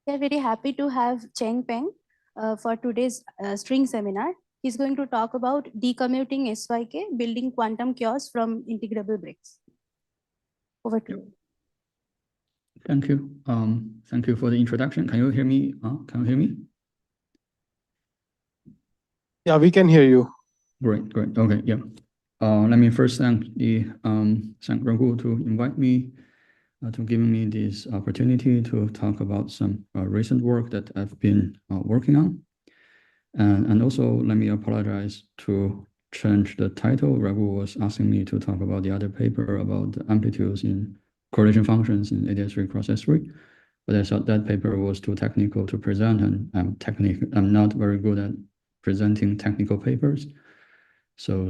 We are very happy to have Cheng Peng for today's string seminar. He's going to talk about D-commuting SYK, building quantum chaos from integrable bricks. Over to you. Thank you. Thank you for the introduction. Can you hear me? Can you hear me? Yeah, we can hear you. Great. Okay, yeah. Let me first thank Raghu to invite me, to giving me this opportunity to talk about some recent work that I've been working on. And also let me apologize to change the title. Raghu was asking me to talk about the other paper about the amplitudes in correlation functions in ADS3 cross S3. But I thought that paper was too technical to present, and I'm not very good at presenting technical papers. So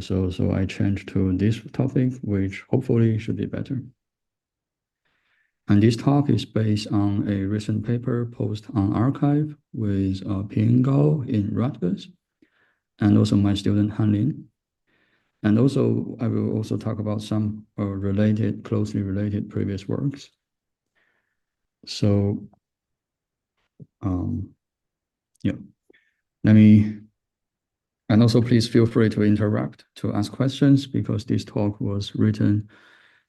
I changed to this topic, which hopefully should be better. And this talk is based on a recent paper posted on arXiv with Ping Gao in Rutgers, and also my student Han Lin. And also, I will also talk about some closely related previous works. So, yeah, and also please feel free to interrupt, to ask questions, because this talk was written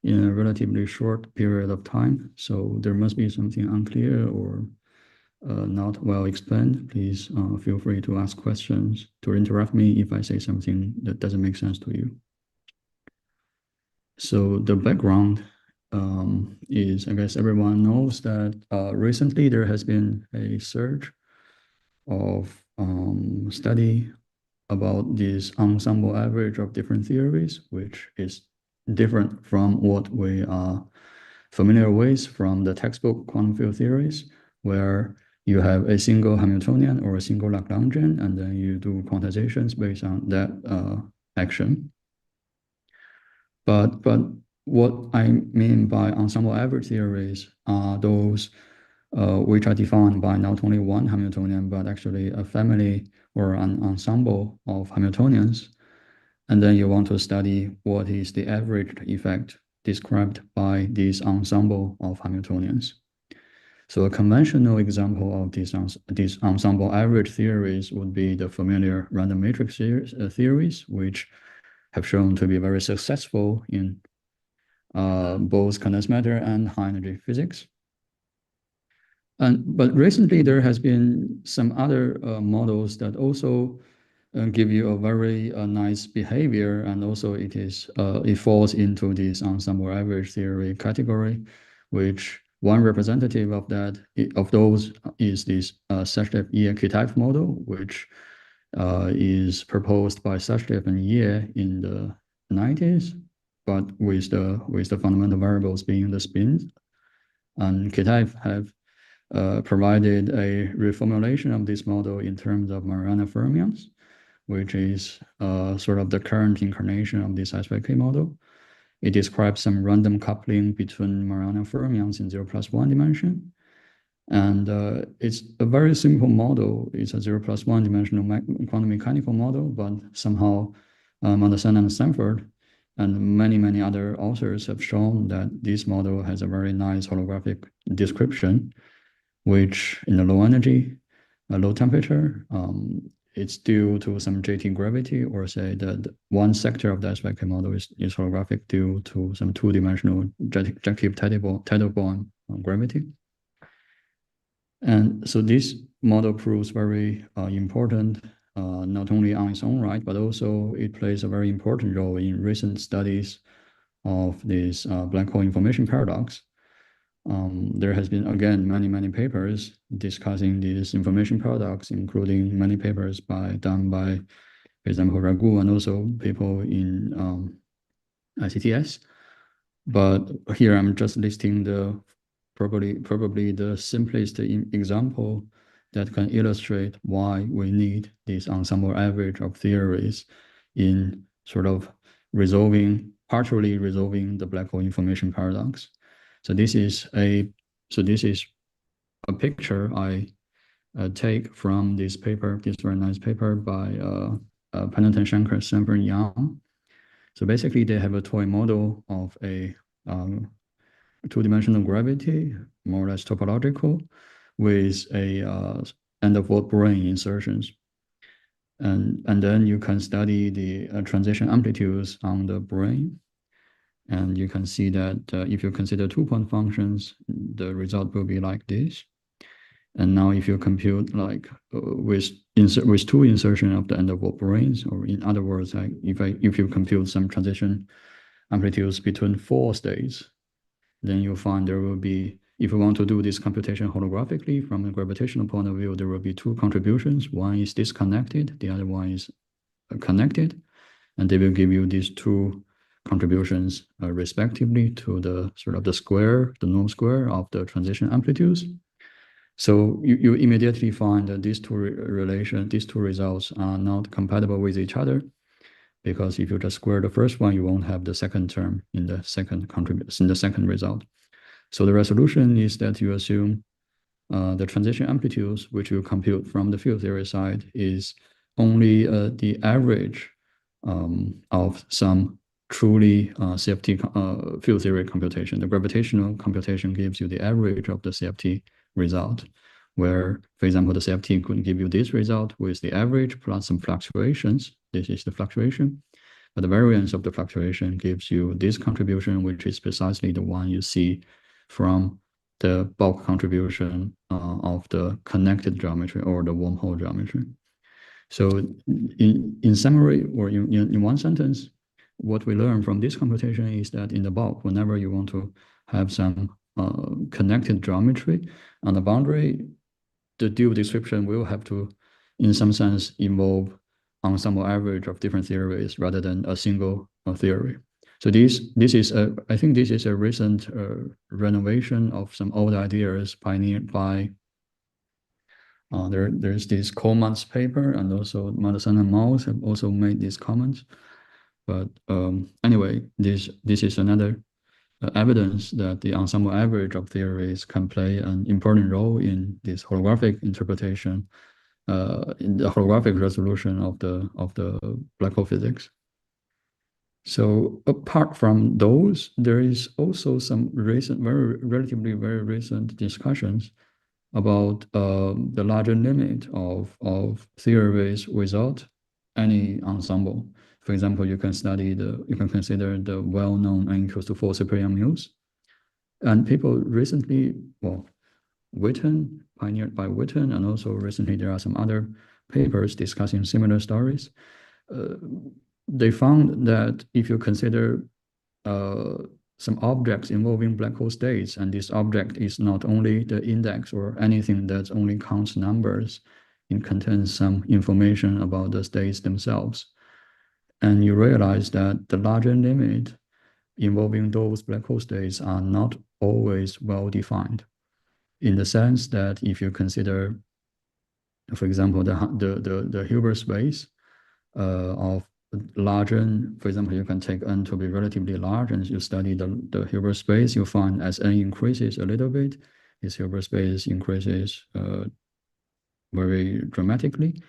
in a relatively short period of time. So there must be something unclear or not well explained. Please feel free to ask questions, to interrupt me if I say something that doesn't make sense to you. So the background is, I guess everyone knows that recently there has been a surge of study about this ensemble average of different theories, which is different from what we are familiar with from the textbook quantum field theories, where you have a single Hamiltonian or a single Lagrangian, and then you do quantizations based on that action. But what I mean by ensemble average theories are those which are defined by not only one Hamiltonian, but actually a family or an ensemble of Hamiltonians. And then you want to study what is the average effect described by this ensemble of Hamiltonians. So a conventional example of these ensemble average theories would be the familiar random matrix theories, which have shown to be very successful in both condensed matter and high energy physics. But recently there has been some other models that also give you a very nice behavior, and also it falls into this ensemble average theory category, which one representative of those is this Sachdev Ye-Kitaev model, which is proposed by Sachdev and Ye in the 90s, but with the fundamental variables being the spins. And Kitaev have provided a reformulation of this model in terms of Mariana fermions, which is sort of the current incarnation of this SYK model. It describes some random coupling between Mariana fermions in 0+1 dimension. And it's a very simple model. It's a 0+1 dimensional quantum mechanical model, but somehow Anderson and Stanford and many other authors have shown that this model has a very nice holographic description, which in the low energy, low temperature, it's due to some JT gravity, or say that one sector of the SYK model is holographic due to some two-dimensional Jackiw tidal bond gravity. And so this model proves very important, not only on its own right, but also it plays a very important role in recent studies of this black hole information paradox. There has been, again, many papers discussing this information paradox, including many papers done by, for example, Raghu, and also people in ICTS. But here I'm just listing the probably the simplest example that can illustrate why we need this ensemble average of theories in sort of partially resolving the black hole information paradox. So this is a picture I take from this paper, this very nice paper by Pennington, Shankar, Sanford, Yang. So basically, they have a toy model of a two-dimensional gravity, more or less topological, with a end-of-world brane insertions. And then you can study the transition amplitudes on the brane. And you can see that if you consider two-point functions, the result will be like this. And now if you compute like with two insertion of the end-of-world branes, or in other words, like if you compute some transition amplitudes between 4 states, then you'll find there will be, if you want to do this computation holographically from a gravitational point of view, there will be 2 contributions. One is disconnected, the other one is connected, and they will give you these 2 contributions respectively to the sort of the square, the norm square of the transition amplitudes. So you immediately find that these two results are not compatible with each other, because if you just square the first one, you won't have the second term in the second result. So the resolution is that you assume the transition amplitudes, which you compute from the field theory side, is only the average of some truly CFT field theory computation. The gravitational computation gives you the average of the CFT result, where, for example, the CFT could give you this result with the average plus some fluctuations. This is the fluctuation. But the variance of the fluctuation gives you this contribution, which is precisely the one you see from the bulk contribution of the connected geometry or the wormhole geometry. So in summary, or in one sentence, what we learn from this computation is that in the bulk, whenever you want to have some connected geometry on the boundary, the dual description will have to, in some sense, involve ensemble average of different theories rather than a single theory. So this is I think this is a recent renovation of some old ideas pioneered by there's this Coleman's paper, and also Madison and Maus have also made these comments. But anyway, this is another evidence that the ensemble average of theories can play an important role in this holographic interpretation, in the holographic resolution of the black hole physics. So apart from those, there is also some recent, relatively very recent discussions about the larger limit of theories without any ensemble. For example, you can consider the well-known n equals to 4 superior mu's. And people recently, well, Witten, pioneered by Witten, and also recently there are some other papers discussing similar stories. They found that if you consider some objects involving black hole states, and this object is not only the index or anything that only counts numbers, it contains some information about the states themselves. And you realize that the larger limit involving those black hole states are not always well defined, in the sense that if you consider, for example, the Hilbert space of large n, for example, you can take n to be relatively large, and you study the Hilbert space, you find as n increases a little bit, this Hilbert space increases very dramatically.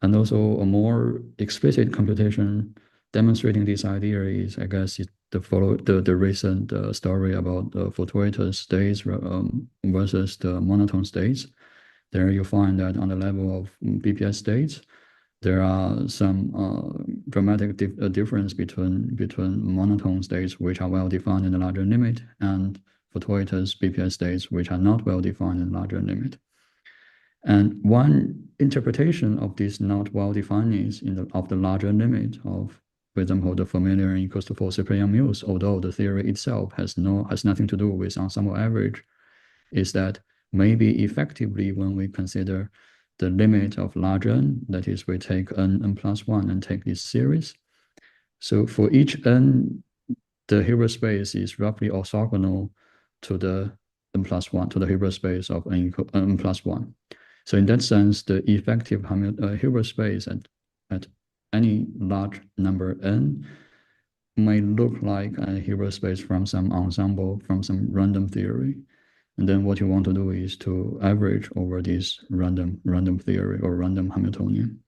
And also a more explicit computation demonstrating this idea is, I guess, the recent story about the fortuitous states versus the monotone states. There you find that on the level of BPS states, there are some dramatic difference between monotone states, which are well defined in the larger limit, and fortuitous BPS states, which are not well defined in the larger limit. And one interpretation of this not well definedness of the larger limit of, for example, the familiar n equals to 4 superior mu's, although the theory itself has nothing to do with ensemble average, is that maybe effectively when we consider the limit of large n, that is, we take n plus 1 and take this series. So for each n, the Hilbert space is roughly orthogonal to the n plus 1, to the Hilbert space of n plus 1. So in that sense, the effective Hilbert space at any large number n may look like a Hilbert space from some ensemble, from some random theory. And then what you want to do is to average over this random theory or random Hamiltonian.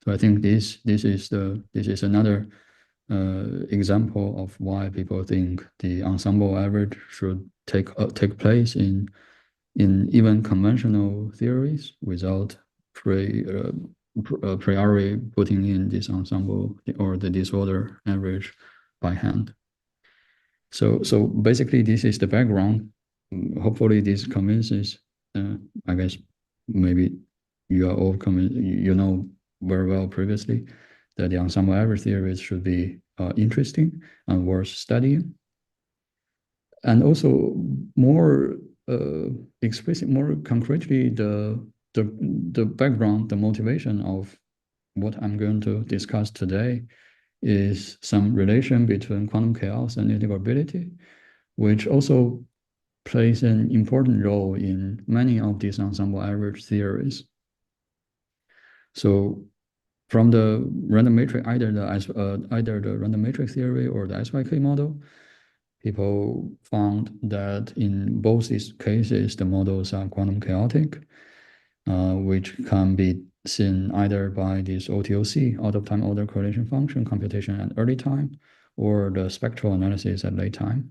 So I think this is another example of why people think the ensemble average should take place in in even conventional theories without priori putting in this ensemble or the disorder average by hand. So basically, this is the background. Hopefully, this convinces. I guess maybe you are all you know very well previously that the ensemble average theories should be interesting and worth studying. And also more explicit, more concretely, the background, the motivation of what I'm going to discuss today is some relation between quantum chaos and integrability, which also plays an important role in many of these ensemble average theories. So from the random matrix, either the random matrix theory or the SYK model, people found that in both these cases, the models are quantum chaotic, which can be seen either by this OTOC, out of time order correlation function computation at early time, or the spectral analysis at late time.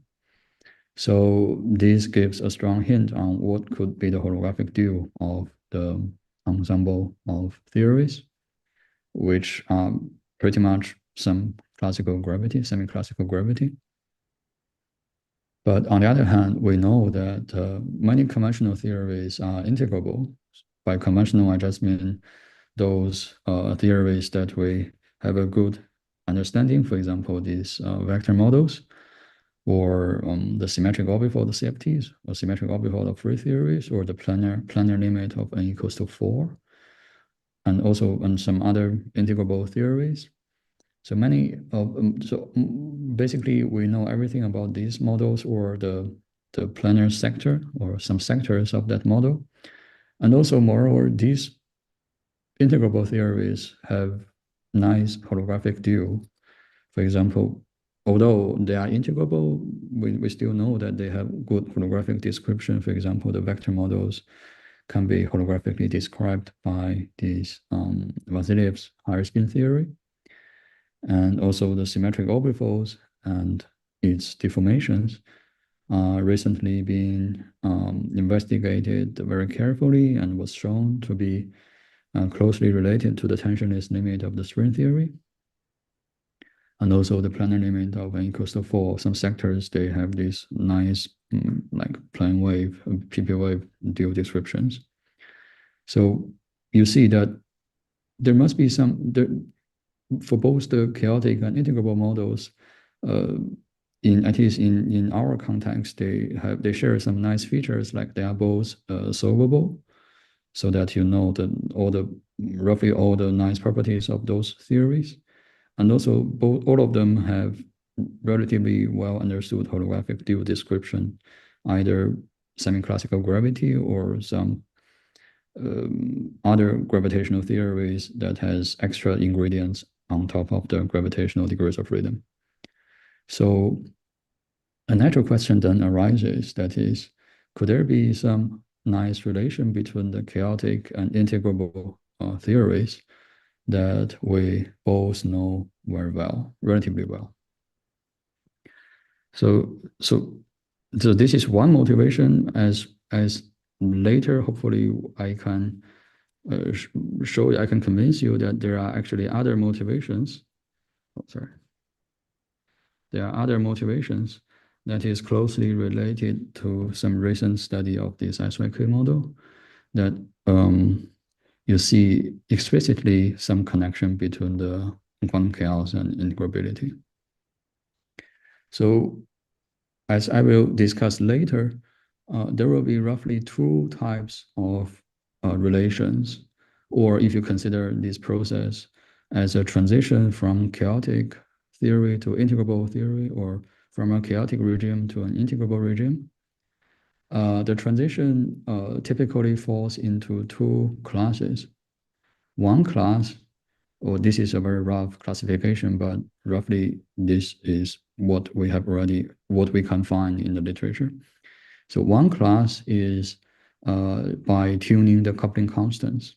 So this gives a strong hint on what could be the holographic dual of the ensemble of theories, which are pretty much some classical gravity, semi-classical gravity. But on the other hand, we know that many conventional theories are integrable. By conventional, I just mean those theories that we have a good understanding, for example, these vector models, or the symmetric orbifold of CFTs, or symmetric orbifold of free theories, or the planar limit of n equals to 4, and also some other integrable theories. So many of basically we know everything about these models or the planar sector or some sectors of that model. And also moreover, these integrable theories have nice holographic dual. For example, although they are integrable, we still know that they have good holographic description. For example, the vector models can be holographically described by this Vasilyev's higher spin theory. And also the symmetric orbifolds and its deformations are recently being investigated very carefully and was shown to be closely related to the tensionless limit of the string theory. And also the planar limit of n equals to 4. Some sectors, they have these nice like plane wave, PP wave dual descriptions. So you see that there must be some, for both the chaotic and integrable models, at least in our context, they share some nice features, like they are both solvable, so that you know roughly all the nice properties of those theories, and also all of them have relatively well understood holographic dual description, either semi-classical gravity or some other gravitational theories that has extra ingredients on top of the gravitational degrees of freedom. So a natural question then arises, that is, could there be some nice relation between the chaotic and integrable theories that we both know very well, relatively well? So this is one motivation. As later, hopefully, I can I can convince you that there are actually other motivations. Oh, sorry. There are other motivations that is closely related to some recent study of this SYK model, that you see explicitly some connection between the quantum chaos and integrability. So as I will discuss later, there will be roughly two types of relations, or if you consider this process as a transition from chaotic theory to integrable theory, or from a chaotic regime to an integrable regime, the transition typically falls into two classes. One class, or this is a very rough classification, but roughly this is what we can find in the literature. So one class is by tuning the coupling constants.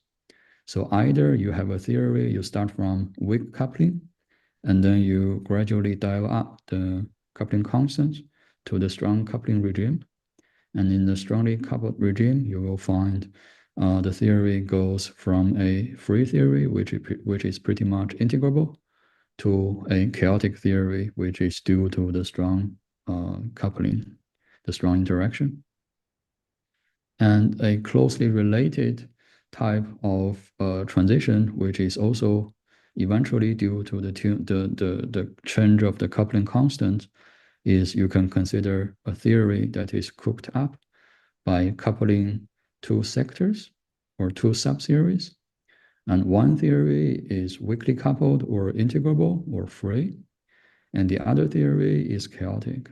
So either you have a theory, you start from weak coupling, and then you gradually dial up the coupling constants to the strong coupling regime. And in the strongly coupled regime, you will find the theory goes from a free theory, which is pretty much integrable, to a chaotic theory, which is due to the strong coupling, the strong interaction. And a closely related type of transition, which is also eventually due to the change of the coupling constant, is you can consider a theory that is cooked up by coupling two sectors or two subseries. And one theory is weakly coupled or integrable or free, and the other theory is chaotic.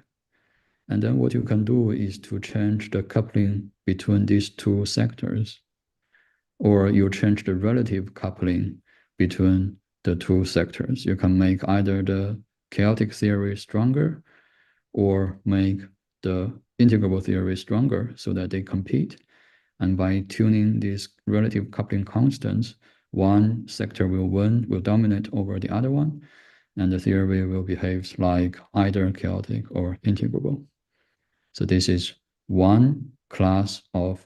And then what you can do is to change the coupling between these two sectors, or you change the relative coupling between the two sectors. You can make either the chaotic theory stronger or make the integrable theory stronger so that they compete. And by tuning these relative coupling constants, one sector will win, will dominate over the other one, and the theory will behave like either chaotic or integrable. So this is one class of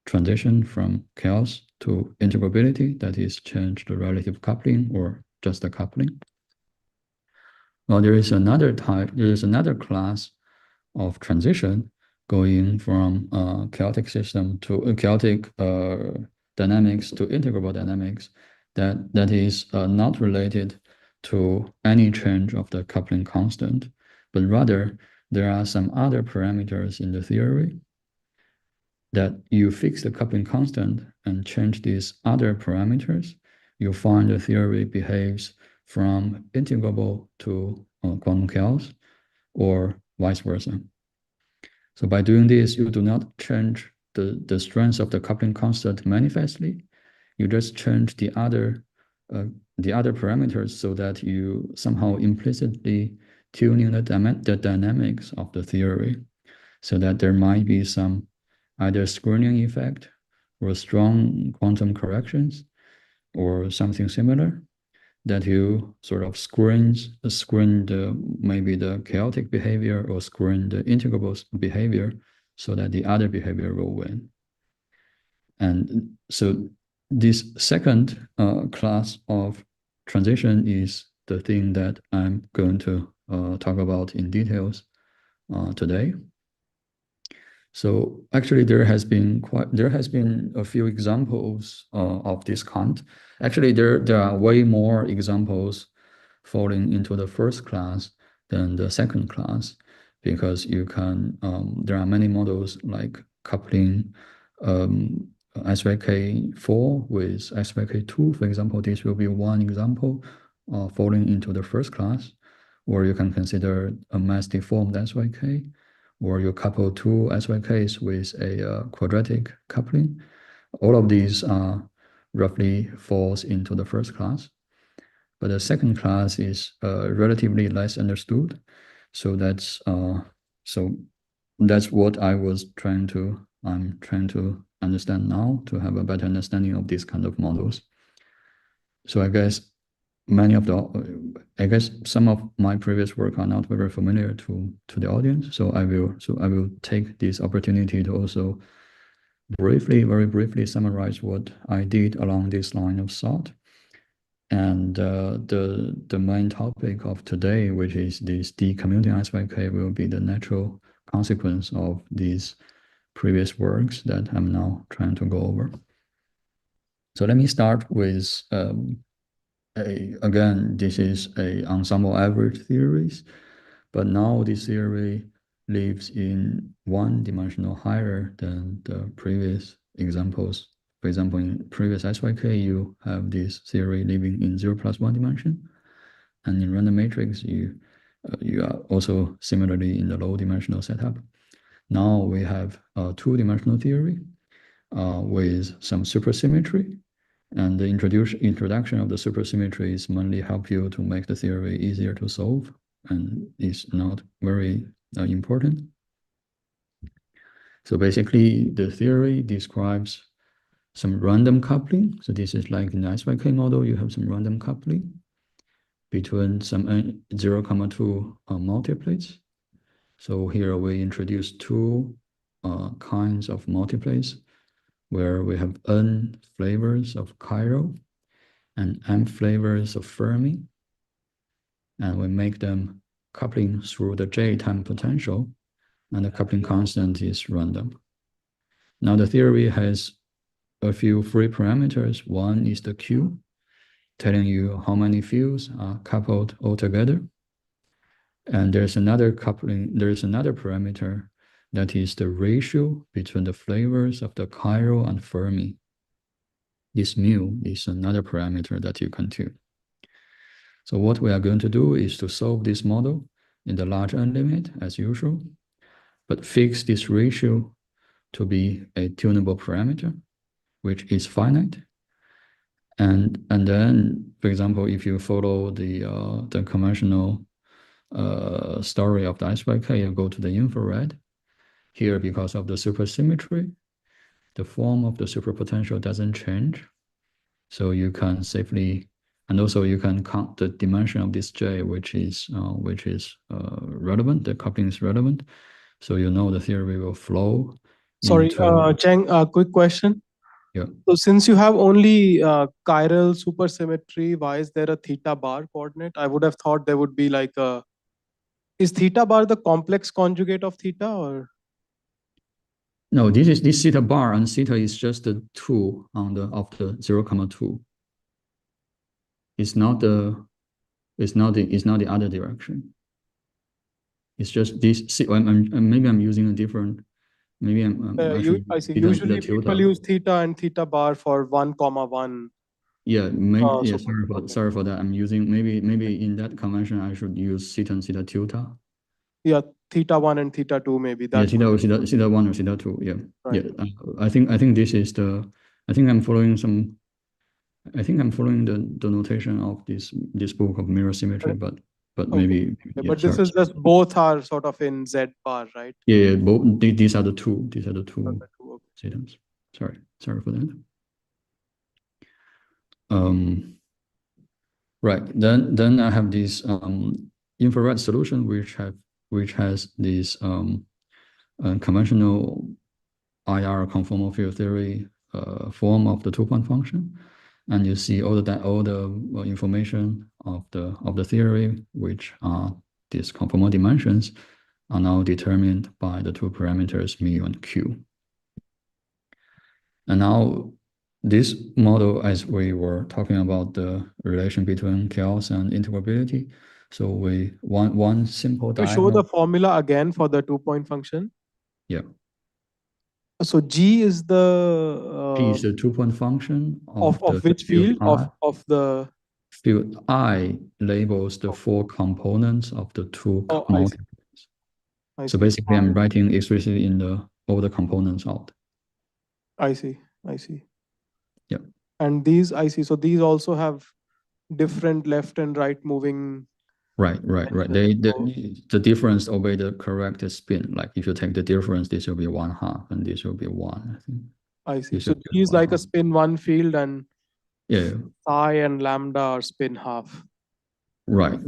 transition from chaos to integrability, that is change the relative coupling or just the coupling. Well, there is another class of transition going from chaotic system to chaotic dynamics to integrable dynamics that is not related to any change of the coupling constant, but rather there are some other parameters in the theory that you fix the coupling constant and change these other parameters, you find the theory behaves from integrable to quantum chaos or vice versa. So by doing this, you do not change the strength of the coupling constant manifestly. You just change the other parameters so that you somehow implicitly tuning the dynamics of the theory, so that there might be some either screening effect or strong quantum corrections or something similar, that you sort of screen maybe the chaotic behavior or screen the integrable behavior so that the other behavior will win. And so this second class of transition is the thing that I'm going to talk about in details today. So actually, there has been a few examples of this kind. Actually, there are way more examples falling into the first class than the second class, because you can there are many models like coupling SYK4 with SYK2, for example. This will be one example falling into the first class, or you can consider a mass deformed SYK, or you couple two SYKs with a quadratic coupling. All of these roughly falls into the first class. But the second class is relatively less understood. So that's what I'm trying to understand now, to have a better understanding of these kind of models. So I guess some of my previous work are not very familiar to the audience. So I will take this opportunity to also very briefly summarize what I did along this line of thought. And the main topic of today, which is this D-commuting SYK, will be the natural consequence of these previous works that I'm now trying to go over. So let me start with again, this is a ensemble average theories, but now this theory lives in one dimensional higher than the previous examples. For example, in previous SYK, you have this theory living in 0+1 dimension, and in random matrix, you are also similarly in the low dimensional setup. Now we have a two-dimensional theory with some supersymmetry. And the introduction of the supersymmetries mainly help you to make the theory easier to solve, and is not very important. So basically, the theory describes some random coupling. So this is like in the SYK model, you have some random coupling between some 0,2 multiplets. So here we introduce two kinds of multiplays where we have n flavors of chiral and m flavors of Fermi, and we make them coupling through the J time potential, and the coupling constant is random. Now the theory has a few free parameters. One is the Q, telling you how many fields are coupled all together. And there's another parameter that is the ratio between the flavors of the chiral and Fermi. This mu is another parameter that you can tune. So what we are going to do is to solve this model in the large N limit as usual, but fix this ratio to be a tunable parameter, which is finite. And then, for example, if you follow the conventional story of the SYK, you go to the infrared. Here, because of the supersymmetry, the form of the superpotential doesn't change. So you can safely, and also you can count the dimension of this J, which is relevant. The coupling is relevant. So you know the theory will flow. Sorry, into, Cheng, quick question. Yeah. So since you have only chiral supersymmetry, why is there a theta bar coordinate? I would have thought there would be like a, is theta bar the complex conjugate of theta, or? No, this theta bar, and theta is just the 2 of the 0, 2. It's not the other direction. It's just this. Maybe I'm using a different. Maybe I see. Usually people use theta and theta bar for 1, 1. Yeah, maybe. Oh, Yeah, so sorry for that. I'm using maybe in that convention I should use theta and theta tilde. Yeah, theta 1 and theta 2 maybe. Yeah, That's theta 1 or theta 2. Yeah, right. yeah. I think this is the. I think I'm following some. I think I'm following the notation of this book of mirror symmetry, but Okay. maybe. Yeah, Yeah, but this is just both are sort of in Z bar, right? Yeah, both these are the two. These are the two Okay. systems. Sorry for that. Right. Then I have this infrared solution which has this conventional IR conformal field theory form of the 2-point function, and you see all the information of the theory, which are these conformal dimensions, are now determined by the 2 parameters mu and q. And now this model, as we were talking about the relation between chaos and integrability, so we one simple diagonal. Show the formula again for the 2-point function. Yeah. So G is the P is the 2-point function of which field of the field I labels the 4 components of the 2 multiples. So basically, I'm writing explicitly in all the components out. I see. Yeah. And these I see. So these also have different left and right moving. Right. The difference obey the correct spin. Like if you take the difference, this will be 1/2, and this will be 1. I think. I see. So G is like a spin 1 field, and psi and lambda are spin half. Right.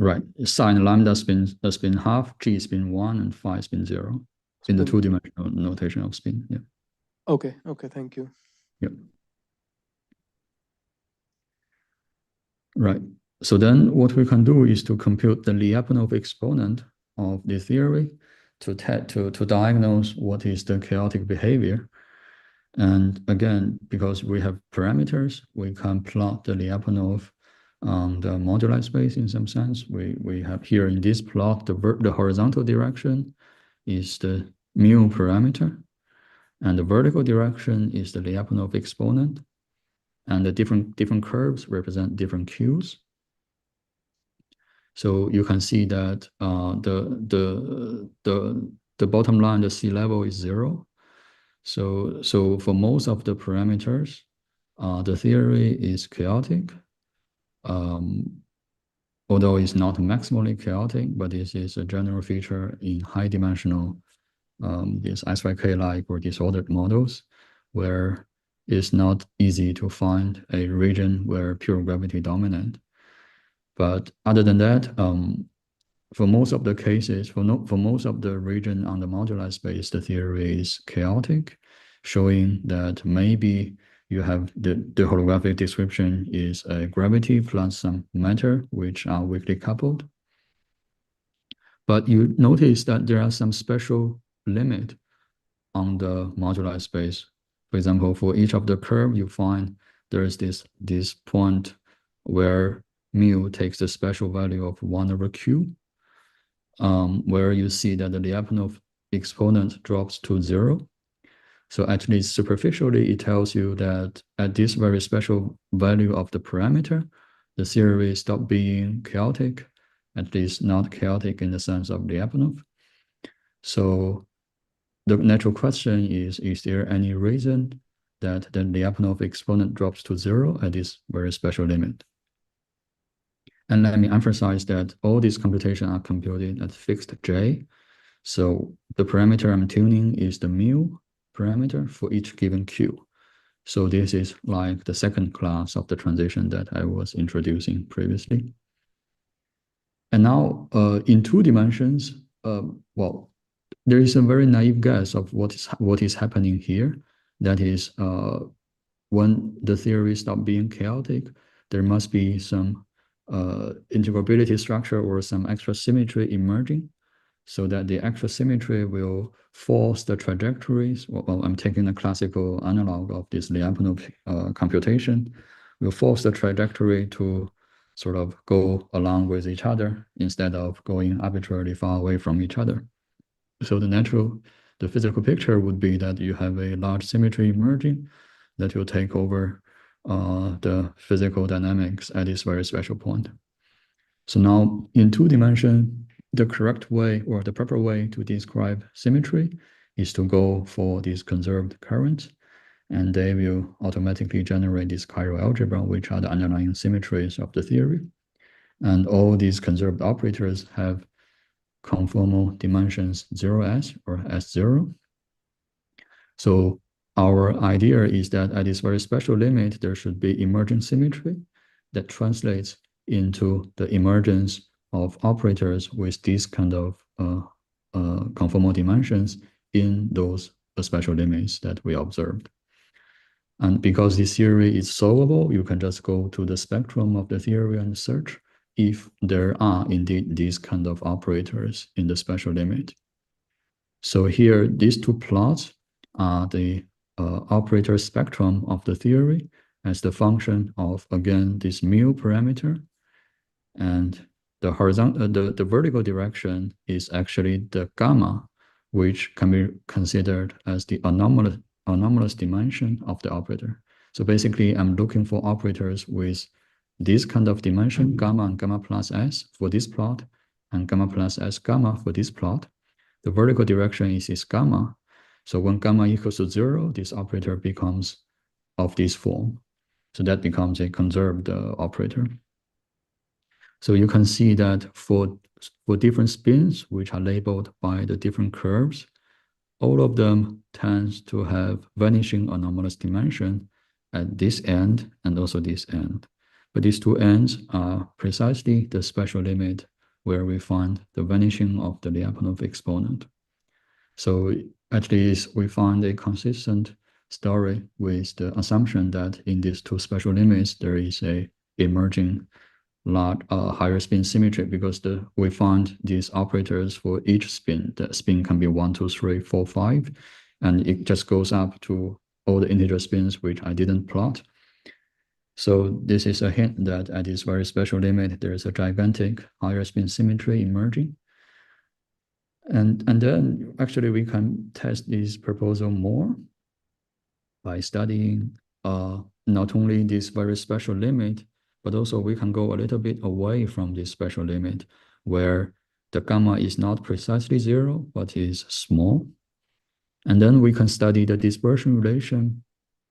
Psi and lambda spin half, G spin 1, and phi spin 0 in the 2-dimensional notation of spin. Yeah. Okay. Thank you. Yep. Right. So then what we can do is to compute the Lyapunov exponent of the theory to diagnose what is the chaotic behavior. And again, because we have parameters, we can plot the Lyapunov on the moduli space in some sense. We have here in this plot, the horizontal direction is the mu parameter, and the vertical direction is the Lyapunov exponent, and the different curves represent different q's. So you can see that the bottom line, the sea level is 0. So for most of the parameters, the theory is chaotic, although it's not maximally chaotic, but this is a general feature in high dimensional these SYK-like or disordered models, where it's not easy to find a region where pure gravity dominant. But other than that, for most of the cases, for most of the region on the moduli space, the theory is chaotic, showing that maybe you have the holographic description is a gravity plus some matter, which are weakly coupled. But you notice that there are some special limit on the moduli space. For example, for each of the curve, you find there is this point where mu takes the special value of 1/q, where you see that the Lyapunov exponent drops to 0. So actually, superficially, it tells you that at this very special value of the parameter, the theory stops being chaotic, at least not chaotic in the sense of Lyapunov. So the natural question is there any reason that the Lyapunov exponent drops to 0 at this very special limit? And let me emphasize that all these computations are computed at fixed J. So the parameter I'm tuning is the mu parameter for each given Q. So this is like the second class of the transition that I was introducing previously. And now in 2 dimensions, well, there is a very naive guess of what is happening here. That is, when the theory stops being chaotic, there must be some integrability structure or some extra symmetry emerging, so that the extra symmetry will force the trajectories. Well, I'm taking a classical analog of this Lyapunov computation, will force the trajectory to sort of go along with each other instead of going arbitrarily far away from each other. So the physical picture would be that you have a large symmetry emerging that will take over the physical dynamics at this very special point. So now in 2 dimensions, the correct way or the proper way to describe symmetry is to go for these conserved currents, and they will automatically generate this chiral algebra, which are the underlying symmetries of the theory. And all these conserved operators have conformal dimensions 0s or S0. So our idea is that at this very special limit, there should be emergent symmetry that translates into the emergence of operators with these kind of conformal dimensions in those special limits that we observed. And because this theory is solvable, you can just go to the spectrum of the theory and search if there are indeed these kind of operators in the special limit. So here, these 2 plots are the operator spectrum of the theory as the function of, again, this mu parameter. And the horizontal, the vertical direction is actually the gamma, which can be considered as the anomalous dimension of the operator. So basically, I'm looking for operators with this kind of dimension, gamma and gamma plus s for this plot, and gamma plus s gamma for this plot. The vertical direction is this gamma. So when gamma equals to 0, this operator becomes of this form. So that becomes a conserved operator. So you can see that for different spins, which are labeled by the different curves, all of them tends to have vanishing anomalous dimension at this end and also this end. But these 2 ends are precisely the special limit where we find the vanishing of the Lyapunov exponent. So actually, we find a consistent story with the assumption that in these 2 special limits, there is a emerging large higher spin symmetry, because we find these operators for each spin. The spin can be 1, 2, 3, 4, 5, and it just goes up to all the integer spins, which I didn't plot. So this is a hint that at this very special limit, there is a gigantic higher spin symmetry emerging. And then actually we can test this proposal more by studying not only this very special limit, but also we can go a little bit away from this special limit where the gamma is not precisely 0, but is small. And then we can study the dispersion relation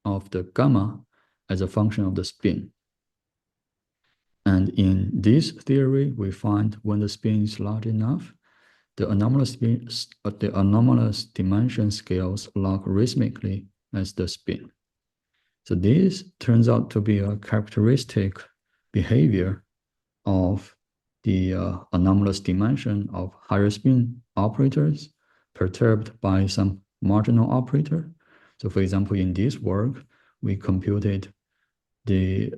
of the gamma as a function of the spin. And in this theory, we find when the spin is large enough, the anomalous dimension scales logarithmically as the spin. So this turns out to be a characteristic behavior of the anomalous dimension of higher spin operators perturbed by some marginal operator. So for example, in this work, we computed the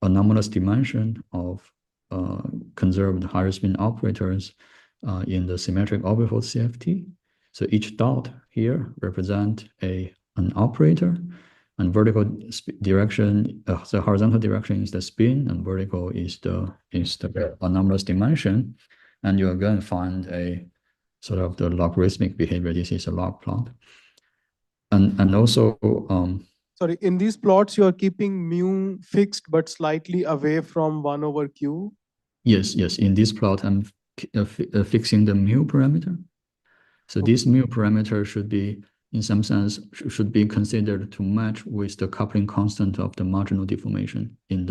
anomalous dimension of conserved higher spin operators in the symmetric orbifold CFT. So each dot here represent an operator, and vertical direction, the horizontal direction is the spin, and vertical is the anomalous dimension. And you again find a sort of the logarithmic behavior. This is a log plot. And also, sorry, in these plots, you are keeping mu fixed but slightly away from 1 over q? Yes. In this plot, I'm fixing the mu parameter. So this mu parameter should be, in some sense, should be considered to match with the coupling constant of the marginal deformation in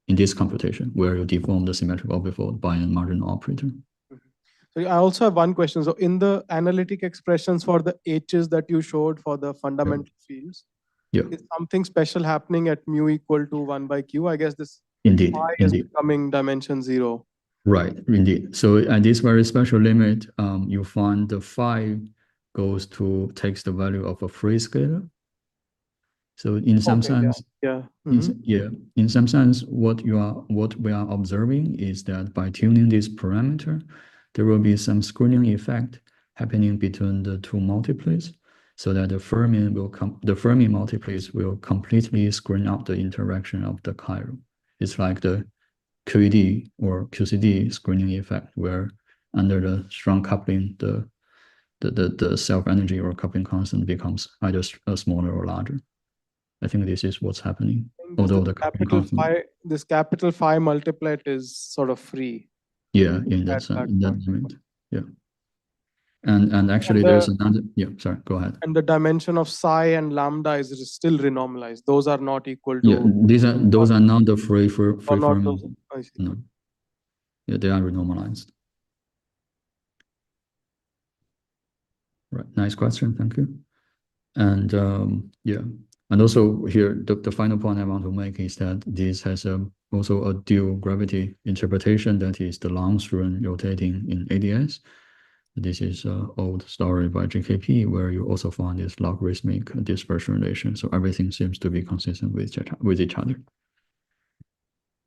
this computation, where you deform the symmetric orbifold by a marginal operator. So I also have one question. So in the analytic expressions for the H's that you showed for the fundamental fields, is something special happening at mu equal to 1 by q? I guess this phi is becoming dimension 0. Right, indeed. So at this very special limit, you find the phi takes the value of a free scalar. So in some sense, in some sense, what we are observing is that by tuning this parameter, there will be some screening effect happening between the two multiplies, so that the Fermi multiplies will completely screen out the interaction of the chiral. It's like the QED or QCD screening effect, where under the strong coupling, the self-energy or coupling constant becomes either smaller or larger. I think this is what's happening. Although the this capital phi multiplet is sort of free. Yeah, in that limit. Yeah. And actually there's another, sorry, go ahead. And the dimension of psi and lambda is still renormalized. Those are not equal to. Yeah, those are not the free Fermi. No. Yeah, they are renormalized. Right, nice question, thank you. And and also here, the final point I want to make is that this has also a dual gravity interpretation, that is the Langström rotating in ADS. This is an old story by GKP, where you also find this logarithmic dispersion relation. So everything seems to be consistent with each other.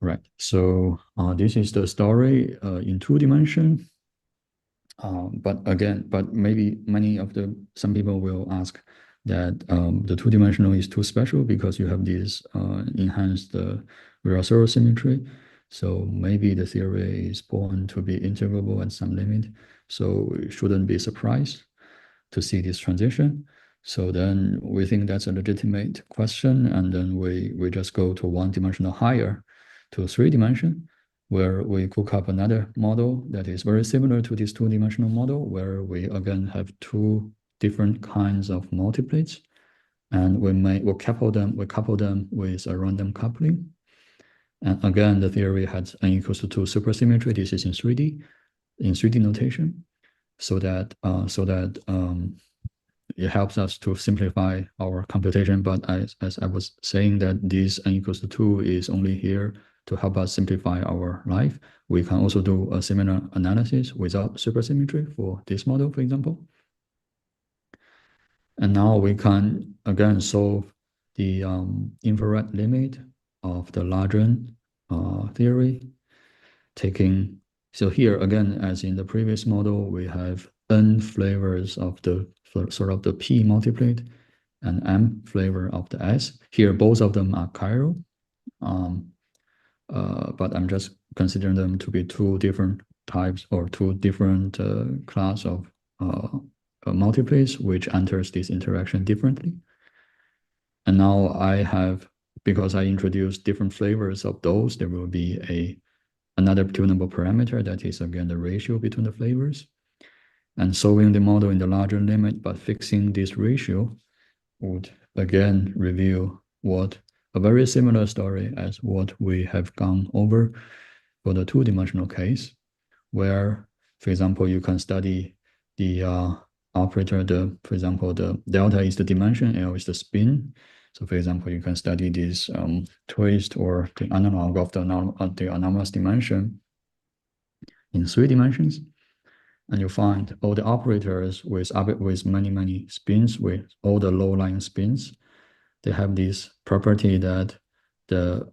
Right, so this is the story in 2 dimensions. But maybe some people will ask that the 2-dimensional is too special because you have this enhanced real symmetry. So maybe the theory is born to be integrable at some limit. So we shouldn't be surprised to see this transition. So then we think that's a legitimate question, and then we just go to 1-dimensional higher to 3-dimension, where we cook up another model that is very similar to this 2-dimensional model, where we again have 2 different kinds of multiplets, and we couple them with a random coupling. And again, the theory has n equals to 2 supersymmetry. This is in 3D notation, so that it helps us to simplify our computation. But as I was saying, that this n equals to 2 is only here to help us simplify our life. We can also do a similar analysis without supersymmetry for this model, for example. And now we can again solve the infrared limit of the Lagrange theory, so here again, as in the previous model, we have n flavors of the sort of the p multiplet and m flavor of the s. Here, both of them are chiral. But I'm just considering them to be 2 different types or 2 different class of multiplets, which enters this interaction differently. And now because I introduced different flavors of those, there will be another tunable parameter that is again the ratio between the flavors. And solving the model in the larger limit, but fixing this ratio would again reveal a very similar story as what we have gone over for the 2-dimensional case, where, for example, you can study the operator, for example, the delta is the dimension, L is the spin. So for example, you can study this twist or the analog of the anomalous dimension in 3 dimensions. And you find all the operators with many spins, with all the low-lying spins. They have this property that the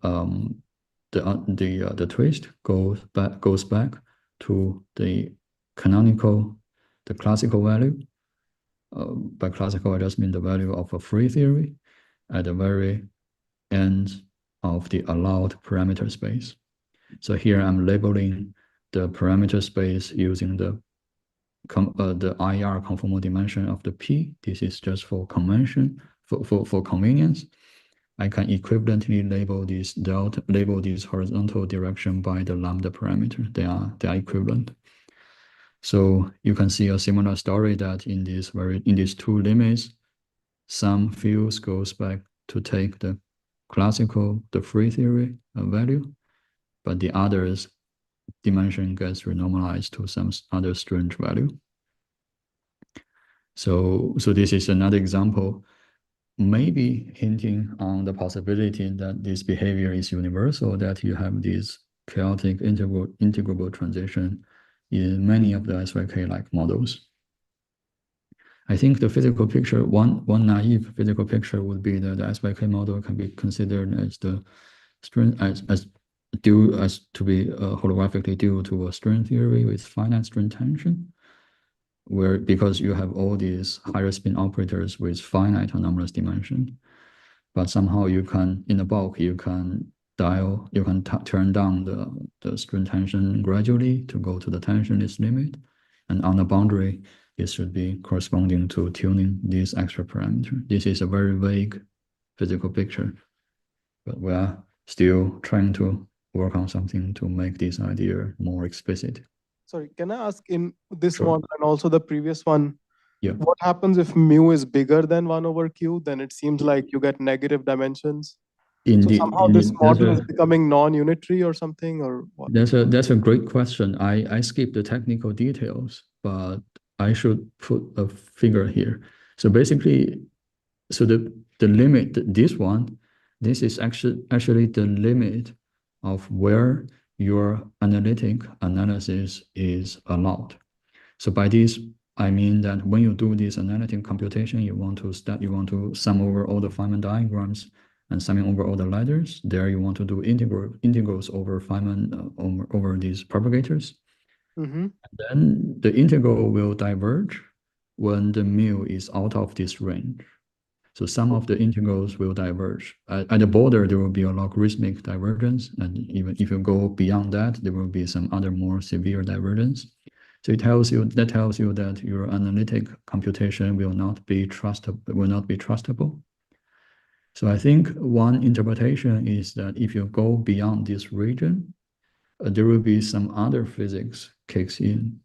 twist goes back to the classical value. By classical, I just mean the value of a free theory at the very end of the allowed parameter space. So here I'm labeling the parameter space using the IR conformal dimension of the P. This is just for convention, for convenience. I can equivalently label this horizontal direction by the lambda parameter. They are equivalent. So you can see a similar story that in these 2 limits, some fields goes back to take the classical, the free theory value, but the others dimension gets renormalized to some other strange value. So this is another example, maybe hinting on the possibility that this behavior is universal, that you have this chaotic integrable transition in many of the SYK-like models. I think the physical picture, one naive physical picture would be that the SYK model can be considered as the string as to be holographically due to a string theory with finite string tension, where because you have all these higher spin operators with finite anomalous dimension, but somehow you can, in the bulk, you can turn down the string tension gradually to go to the tensionless limit, and on the boundary, it should be corresponding to tuning this extra parameter. This is a very vague physical picture, but we are still trying to work on something to make this idea more explicit. Sorry, can I ask, in this Sure. one and also the previous one, Yeah. what happens if mu is bigger than 1 over q? Then it seems like you get negative dimensions. Indeed, So somehow this model is becoming non-unitary or something, or what? That's a great question. I skipped the technical details, but I should put a figure here. So basically, so the limit, this is actually the limit of where your analytic analysis is allowed. So by this, I mean that when you do this analytic computation, you want to sum over all the Feynman diagrams and summing over all the ladders. There you want to do integrals over Feynman over these propagators. Mm-hmm. And then the integral will diverge when the mu is out of this range. So some of the integrals will diverge. At the border, there will be a logarithmic divergence, and even if you go beyond that, there will be some other more severe divergence. So that tells you that your analytic computation will not be trustable. So I think one interpretation is that if you go beyond this region, there will be some other physics kicks in,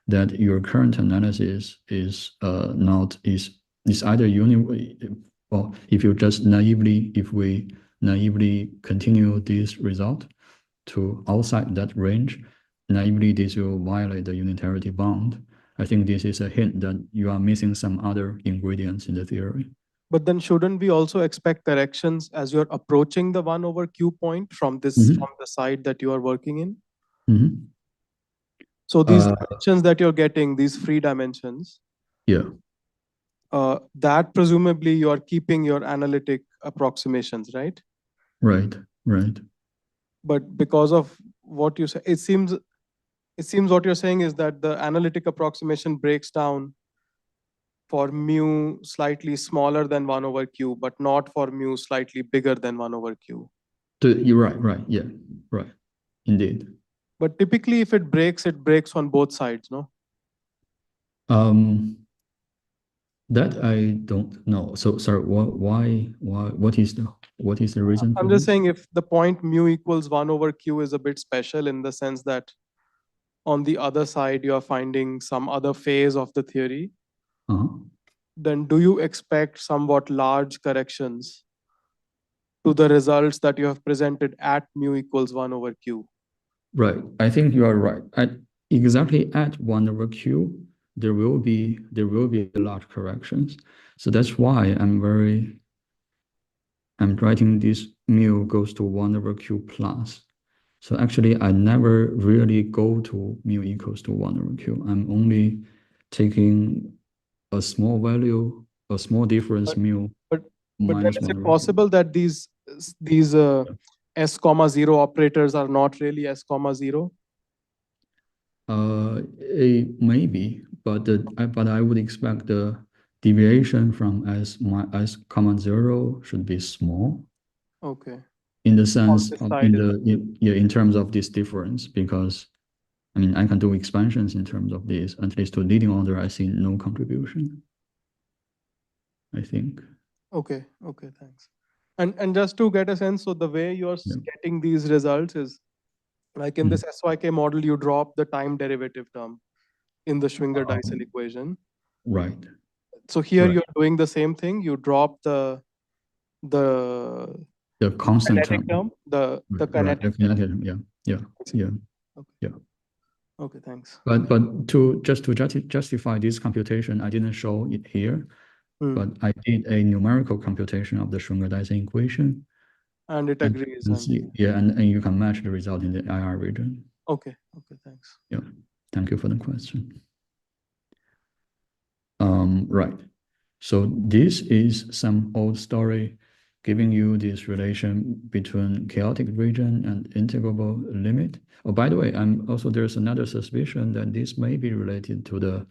that your current analysis is either well, if we naively continue this result to outside that range, naively this will violate the unitarity bound. I think this is a hint that you are missing some other ingredients in the theory. But then shouldn't we also expect corrections as you're approaching the 1 over q point from the side that you are working in? Mm-hmm. So these dimensions that you're getting, these free dimensions, yeah, that presumably you are keeping your analytic approximations, right? Right. But because of what you say, it seems what you're saying is that the analytic approximation breaks down for mu slightly smaller than 1 over q, but not for mu slightly bigger than 1 over q. You're right. Yeah, right. Indeed. But typically, if it breaks on both sides, no? That I don't know. So, sorry, what is the reason for I'm this? just saying, if the point mu equals 1 over q is a bit special in the sense that on the other side, you are finding some other phase of the theory, then do you expect somewhat large corrections to the results that you have presented at mu equals 1 over q? Right. I think you are right. Exactly at 1 over q, there will be large corrections. So that's why I'm writing this mu goes to 1 over q plus. So actually, I never really go to mu equals to 1 over q. I'm only taking a small value, a small difference mu But then minus is 1 it over q. possible that these s comma 0 operators are not really s comma 0? It may be, but I would expect the deviation from s comma 0 should be small. Okay. In the sense this of side in terms of this difference, because I mean I can do expansions in terms of this. At least to leading order, I see no contribution, I think. Okay, thanks. And just to get a sense, so the way you're getting these results is like in this SYK model, you drop the time derivative term in the Schwinger-Dicel equation. Right. So here Right. you're doing the same thing. You drop the constant kinetic term, the kinetic. Right. Yeah. Okay, thanks. But to justify this computation, I didn't show it here, but I did a numerical computation of the Schwinger-Dicel equation. And it agrees. And you can match the result in the IR region. Okay, thanks. Yeah, thank you for the question. Right. So this is some old story giving you this relation between chaotic region and integrable limit. Oh, by the way, there's another suspicion that this may be related to the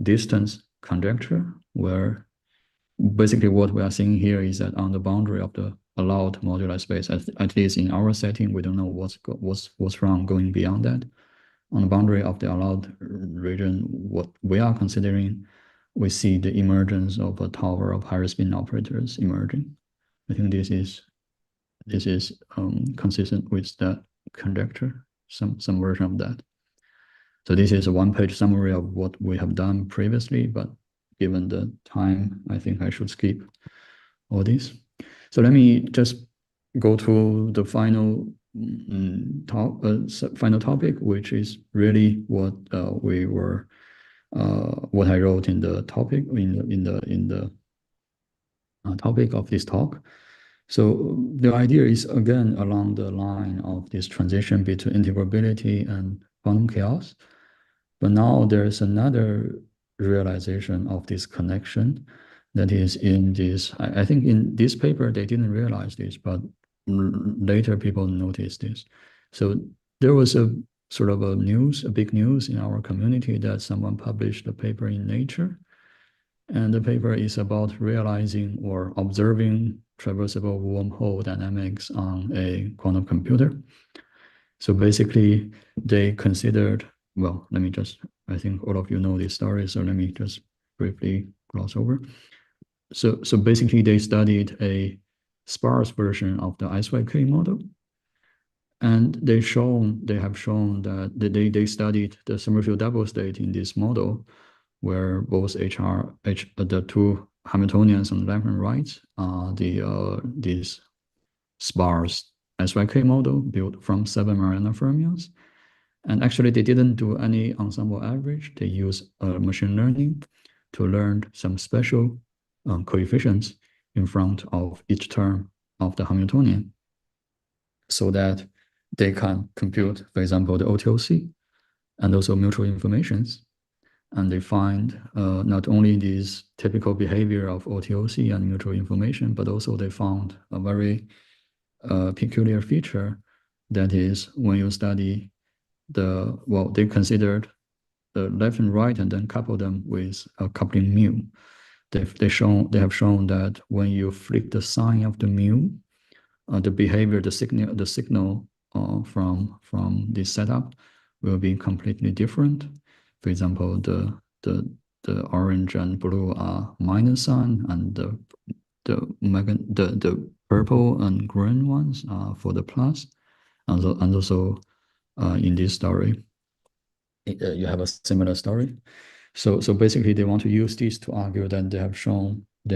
distance conjecture, where basically what we are seeing here is that on the boundary of the allowed modular space, at least in our setting, we don't know what's wrong going beyond that. On the boundary of the allowed region, what we are considering, we see the emergence of a tower of higher spin operators emerging. I think this is consistent with that conjecture, some version of that. So this is a one-page summary of what we have done previously, but given the time, I think I should skip all this. So let me just go to the final topic, which is really what what I wrote in the topic in the topic of this talk. So the idea is again along the line of this transition between integrability and quantum chaos. But now there's another realization of this connection that is in this. I think in this paper, they didn't realize this, but later people noticed this. So there was a sort of a big news in our community that someone published a paper in Nature. And the paper is about realizing or observing traversable wormhole dynamics on a quantum computer. So basically, they considered, well, I think all of you know this story, so let me just briefly gloss over. So basically, they studied a sparse version of the SYK model. And they have shown that they studied the Summerfield double state in this model, where both the two Hamiltonians on the left and right are these sparse SYK model built from 7 Mariana fermions. And actually, they didn't do any ensemble average. They used machine learning to learn some special coefficients in front of each term of the Hamiltonian, so that they can compute, for example, the OTOC and also mutual informations. And they find not only this typical behavior of OTOC and mutual information, but also they found a very peculiar feature. That is, when you study they considered the left and right and then couple them with a coupling mu. They have shown that when you flip the sign of the mu, the behavior, the signal from this setup will be completely different. For example, the orange and blue are minus sign, and the purple and green ones are for the plus. And also in this story, you have a similar story. So basically, they want to use this to argue that they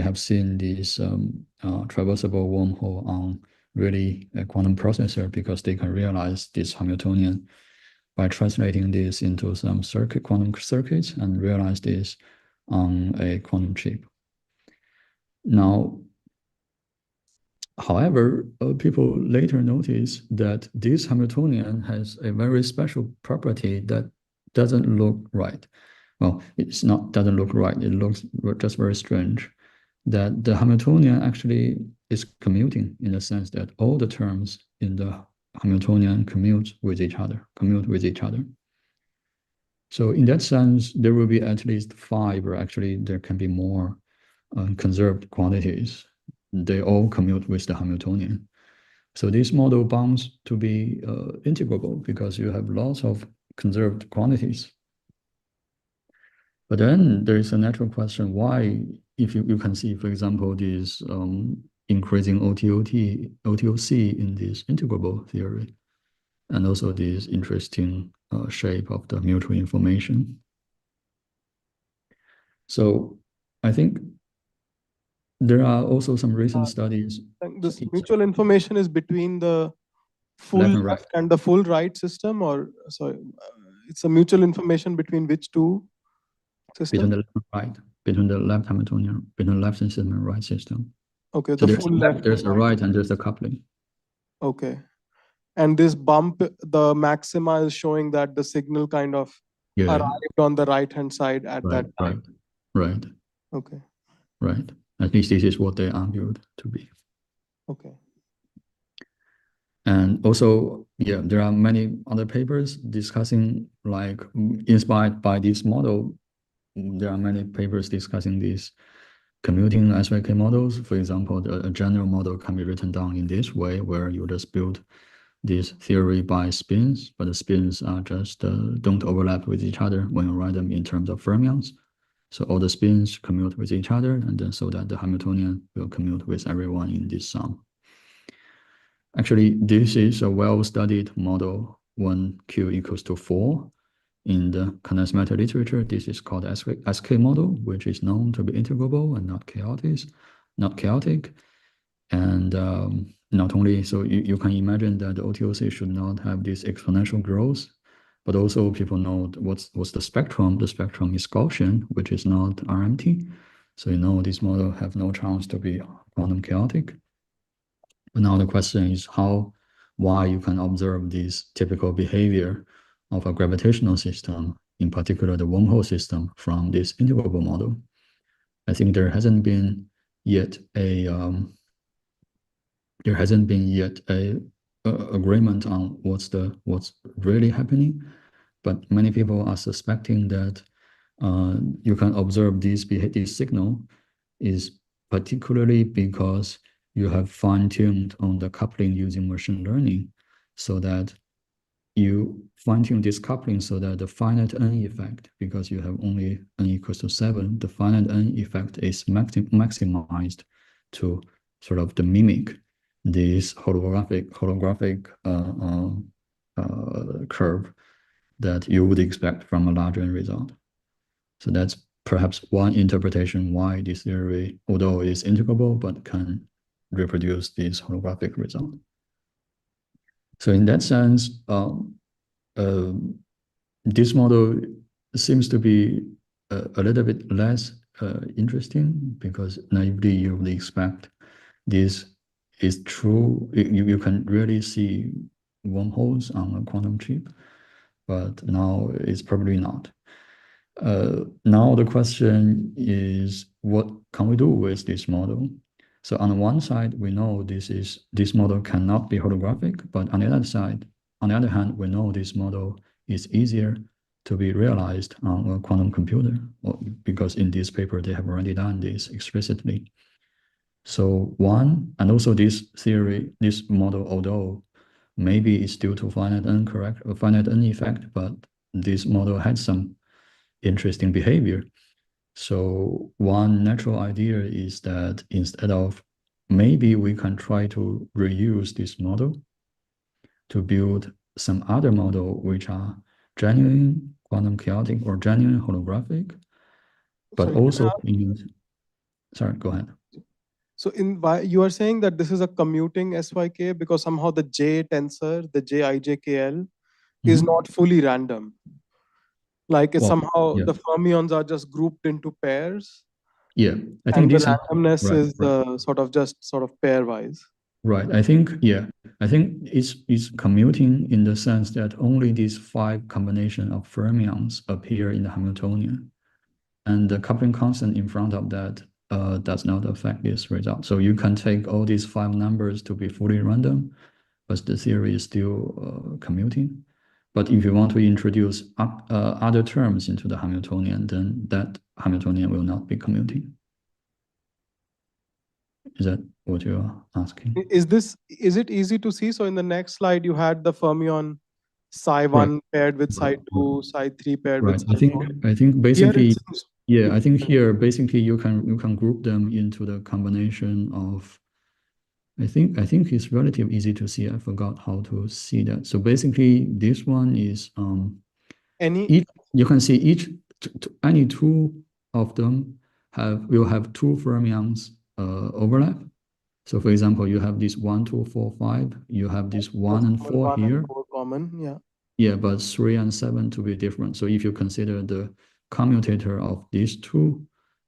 have seen this traversable wormhole on really a quantum processor, because they can realize this Hamiltonian by translating this into some quantum circuits and realize this on a quantum chip. Now, However, people later noticed that this Hamiltonian has a very special property that doesn't look right. Well, it's not doesn't look right. It looks just very strange. That the Hamiltonian actually is commuting in the sense that all the terms in the Hamiltonian commute with each other. So in that sense, there will be at least 5, or actually there can be more conserved quantities. They all commute with the Hamiltonian. So this model bounds to be integrable because you have lots of conserved quantities. But then there is a natural question, why, if you can see, for example, this increasing OTOC in this integrable theory, and also this interesting shape of the mutual information. So I think there are also some recent studies. This mutual information is between the full left and the full right system, or sorry, it's a mutual information between which two systems? Between the left and right, between the left Hamiltonian, between the left system and right system. Okay, so the full left. There's a right and there's a coupling. Okay. And this bump, the maxima is showing that the signal kind of arrived on the right-hand side at that time. Right. Okay. Right. At least this is what they argued to be. Okay. And also, yeah, there are many other papers discussing, like, inspired by this model. There are many papers discussing these commuting SYK models. For example, a general model can be written down in this way, where you just build this theory by spins, but the spins are just don't overlap with each other when you write them in terms of fermions. So all the spins commute with each other, and then so that the Hamiltonian will commute with everyone in this sum. Actually, this is a well-studied model when Q equals to 4. In the condensed matter literature, this is called SK model, which is known to be integrable and not chaotic. And not only, so you can imagine that the OTOC should not have this exponential growth, but also people know what's the spectrum. The spectrum is Gaussian, which is not RMT. So you know this model have no chance to be quantum chaotic. But now the question is why you can observe this typical behavior of a gravitational system, in particular the wormhole system, from this integrable model. I think there hasn't been yet a agreement on what's really happening, but many people are suspecting that you can observe this signal is particularly because you have fine-tuned on the coupling using machine learning, so that you fine-tune this coupling so that the finite n effect, because you have only n equals to 7, the finite n effect is maximized to sort of mimic this holographic curve that you would expect from a large n result. So that's perhaps one interpretation why this theory, although it is integrable, but can reproduce this holographic result. So in that sense, this model seems to be a little bit less interesting, because naively you would expect this is true. You can really see wormholes on a quantum chip, but now it's probably not. Now the question is, what can we do with this model? So on the one side, we know this model cannot be holographic, but on the other hand, we know this model is easier to be realized on a quantum computer, because in this paper they have already done this explicitly. So and also this theory, this model, although maybe it's due to finite n effect, but this model had some interesting behavior. So one natural idea is that instead of, maybe we can try to reuse this model to build some other model which are genuine quantum chaotic or genuine holographic, but also sorry, go ahead. So you are saying that this is a commuting SYK because somehow the J tensor, the JIJKL, is not fully random. Like it's somehow the fermions are just grouped into pairs. Yeah, I think the randomness is sort of pairwise. Right. I think it's commuting in the sense that only these 5 combination of fermions appear in the Hamiltonian, and the coupling constant in front of that does not affect this result. So you can take all these 5 numbers to be fully random, but the theory is still commuting. But if you want to introduce other terms into the Hamiltonian, then that Hamiltonian will not be commuting. Is that what you're asking? Is it easy to see? So in the next slide, you had the fermion psi 1 paired with psi 2, psi 3 paired with psi 4. I think basically, Here I think here basically you can group them into the combination of. I think it's relatively easy to see. I forgot how to see that. So basically, this one is you can see any 2 of them will have 2 fermions overlap. So for example, you have this 1, 2, 4, 5. You have this 1 and 4 here. 4 common, yeah. Yeah, but 3 and 7 to be different. So if you consider the commutator of these 2,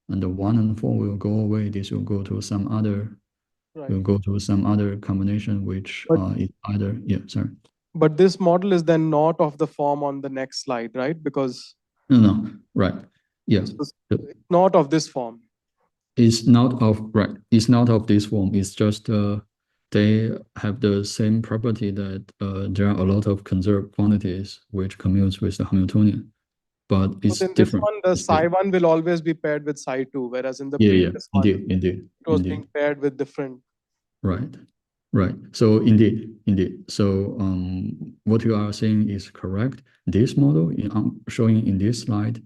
and the 1 and 4 will go away, this will go to some other. Right. Will go to some other combination, which is either sorry. But this model is then not of the form on the next slide, right? Because no, right, yeah, it's not of this form. It's not of this form. It's just they have the same property that there are a lot of conserved quantities which commutes with the Hamiltonian, but it's in different. This one, the psi 1 will always be paired with psi 2, whereas in the previous one, indeed, it was being paired with different. Right. So indeed. So what you are saying is correct. This model showing in this slide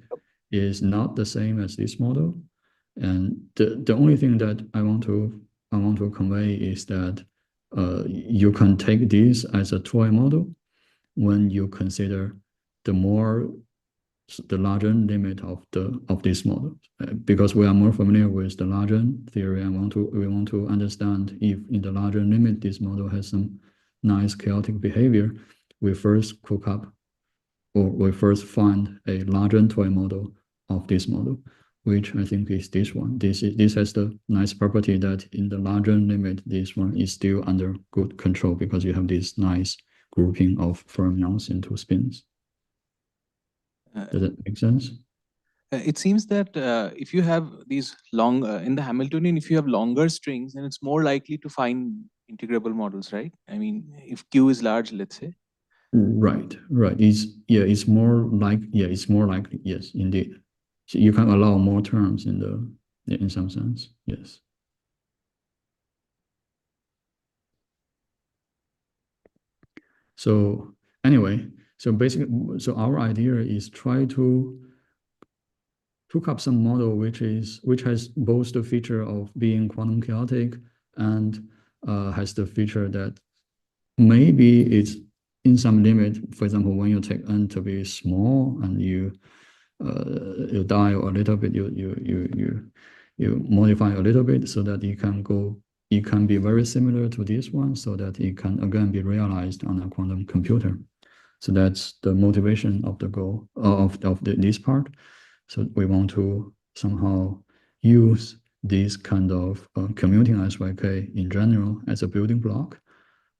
is not the same as this model, and the only thing that I want to convey is that you can take this as a toy model when you consider the larger limit of this model, because we are more familiar with the larger theory, and we want to understand if in the larger limit this model has some nice chaotic behavior. We first cook up, or we first find a larger toy model of this model, which I think is this one. This has the nice property that in the larger limit, this one is still under good control because you have this nice grouping of fermions into spins. Does that make sense? It seems that if you have these long, in the Hamiltonian, if you have longer strings, then it's more likely to find integrable models, right? I mean, if Q is large, let's say. Right. It's more likely. Yes, indeed. So you can allow more terms in some sense. Yes. So anyway, so our idea is try to cook up some model which has both the feature of being quantum chaotic and has the feature that maybe it's in some limit. For example, when you take n to be small and you dial a little bit, you modify a little bit so that it can be very similar to this one, so that it can again be realized on a quantum computer. So that's the motivation of the goal of this part. So we want to somehow use this kind of commuting SYK in general as a building block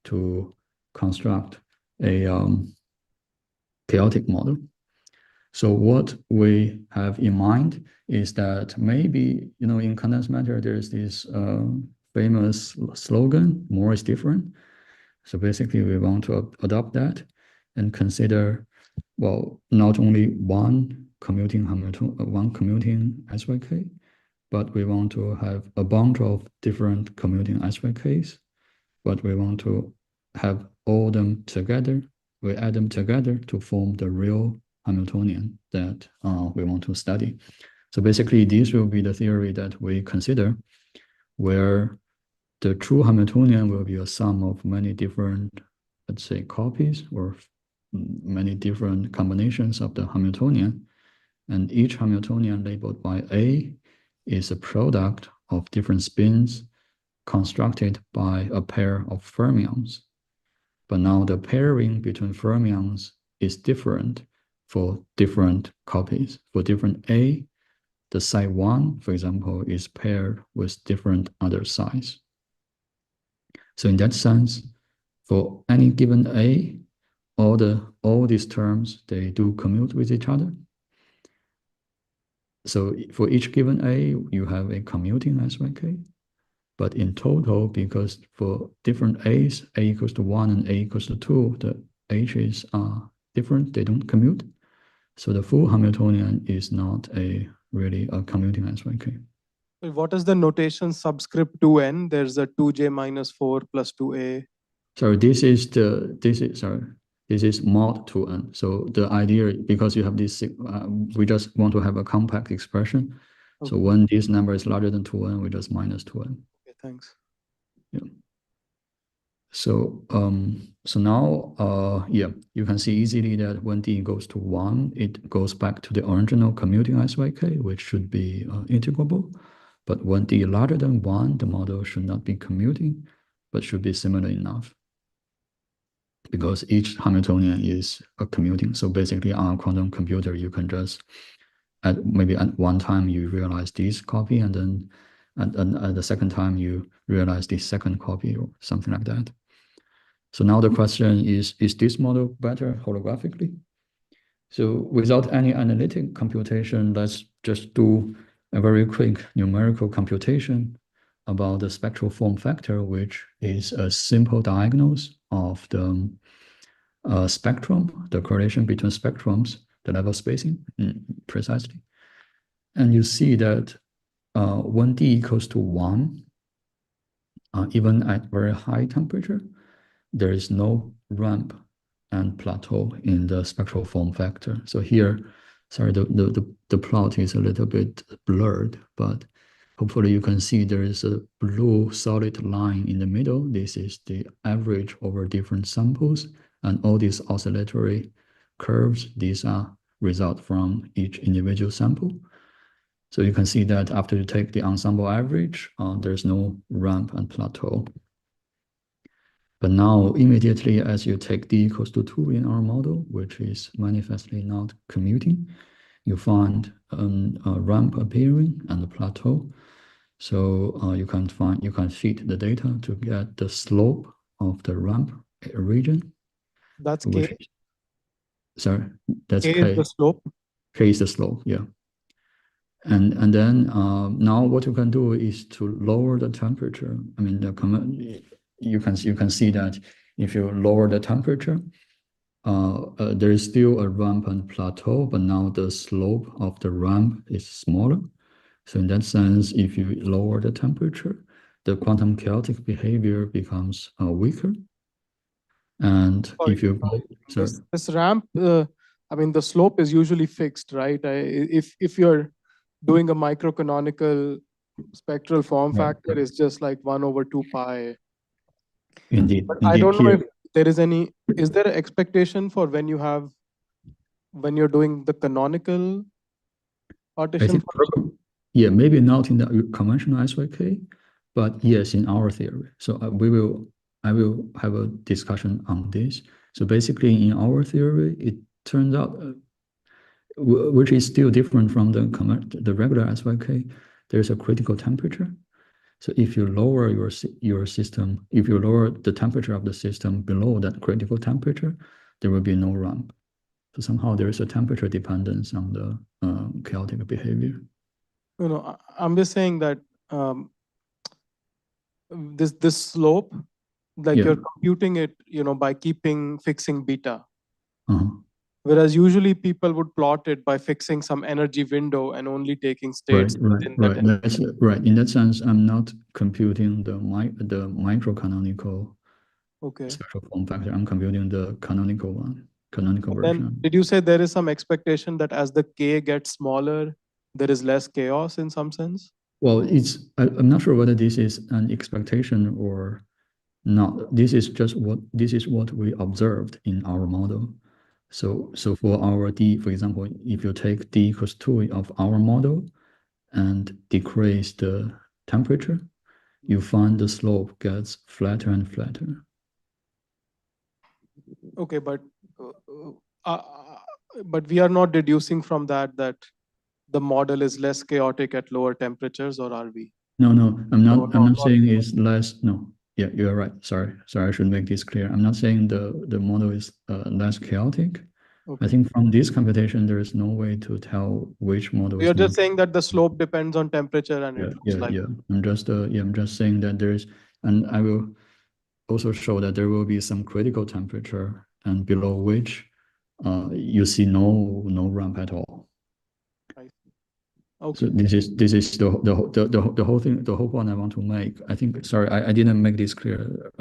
to construct a chaotic model. So what we have in mind is that maybe, in condensed matter, there's this famous slogan, more is different. So basically we want to adopt that and consider, well, not only one commuting SYK, but we want to have a bunch of different commuting SYKs, but we want to have all them together. We add them together to form the real Hamiltonian that we want to study. So basically, this will be the theory that we consider, where the true Hamiltonian will be a sum of many different, let's say, copies or many different combinations of the Hamiltonian. And each Hamiltonian labeled by A is a product of different spins constructed by a pair of fermions. But now the pairing between fermions is different for different copies. For different A, the psi 1, for example, is paired with different other psis. So in that sense, for any given A, all these terms, they do commute with each other. So for each given A, you have a commuting SYK. But in total, because for different A's, A equals to 1 and A equals to 2, the H's are different, they don't commute. So the full Hamiltonian is not really a commuting SYK. What is the notation subscript 2n? There's a 2j minus 4 plus 2a. Sorry, this is mod 2n. So the idea, because you have this, we just want to have a compact expression. Okay. So when this number is larger than 2n, we just minus 2n. Okay, thanks. Yeah. So so now yeah, you can see easily that when d goes to 1, it goes back to the original commuting SYK, which should be integrable. But when d larger than 1, the model should not be commuting, but should be similar enough. Because each Hamiltonian is a commuting. So basically on a quantum computer, you can just maybe at one time you realize this copy, and then at the second time you realize the second copy or something like that. So now the question is this model better holographically? So without any analytic computation, let's just do a very quick numerical computation about the spectral form factor, which is a simple diagonals of the spectrum, the correlation between spectrums, the level spacing, precisely. And you see that when d equals to 1, even at very high temperature, there is no ramp and plateau in the spectral form factor. So here, sorry, the plot is a little bit blurred, but hopefully you can see there is a blue solid line in the middle. This is the average over different samples, and all these oscillatory curves, these are result from each individual sample. So you can see that after you take the ensemble average, there's no ramp and plateau. But now, immediately as you take d equals to 2 in our model, which is manifestly not commuting, you find a ramp appearing and a plateau. So you can feed the data to get the slope of the ramp region. That's K? Sorry, that's K. K. Is the slope? K is the slope, yeah. And then now what you can do is to lower the temperature. I mean, you can see that if you lower the temperature, there is still a ramp and plateau, but now the slope of the ramp is smaller. So in that sense, if you lower the temperature, the quantum chaotic behavior becomes weaker. And if you go, this ramp, I mean, the slope is usually fixed, right? If you're doing a microcanonical spectral form factor, it's just like 1 over 2 pi. Indeed. But I don't know if there is is there an expectation for when you're doing the canonical partition function? Yeah, maybe not in the conventional SYK, but yes, in our theory. So I will have a discussion on this. So basically in our theory, it turns out, which is still different from the regular SYK, there's a critical temperature. So if you lower your system, if you lower the temperature of the system below that critical temperature, there will be no ramp. So somehow there is a temperature dependence on the chaotic behavior. No, I'm just saying that this slope, like you're computing it, by fixing beta. Whereas usually people would plot it by fixing some energy window and only taking states within that. That's right. In that sense, I'm not computing the microcanonical spectral form factor. I'm computing the canonical one, canonical version. Did you say there is some expectation that as the K gets smaller, there is less chaos in some sense? Well, I'm not sure whether this is an expectation or not. This is what we observed in our model. So for our D, for example, if you take D equals 2 of our model and decrease the temperature, you find the slope gets flatter and flatter. Okay, but we are not deducing from that the model is less chaotic at lower temperatures, or are we? No, I'm not saying it's less. No, Yeah, you're right. Sorry, I should make this clear. I'm not saying the model is less chaotic. Okay. I think from this computation, there is no way to tell which model is You're just more. saying that the slope depends on temperature and it looks like. I'm just saying that there's, and I will also show that there will be some critical temperature and below which you see no ramp at all. I see. Okay. So this is the whole thing, the whole point I want to make. I think, sorry, I didn't make this clear.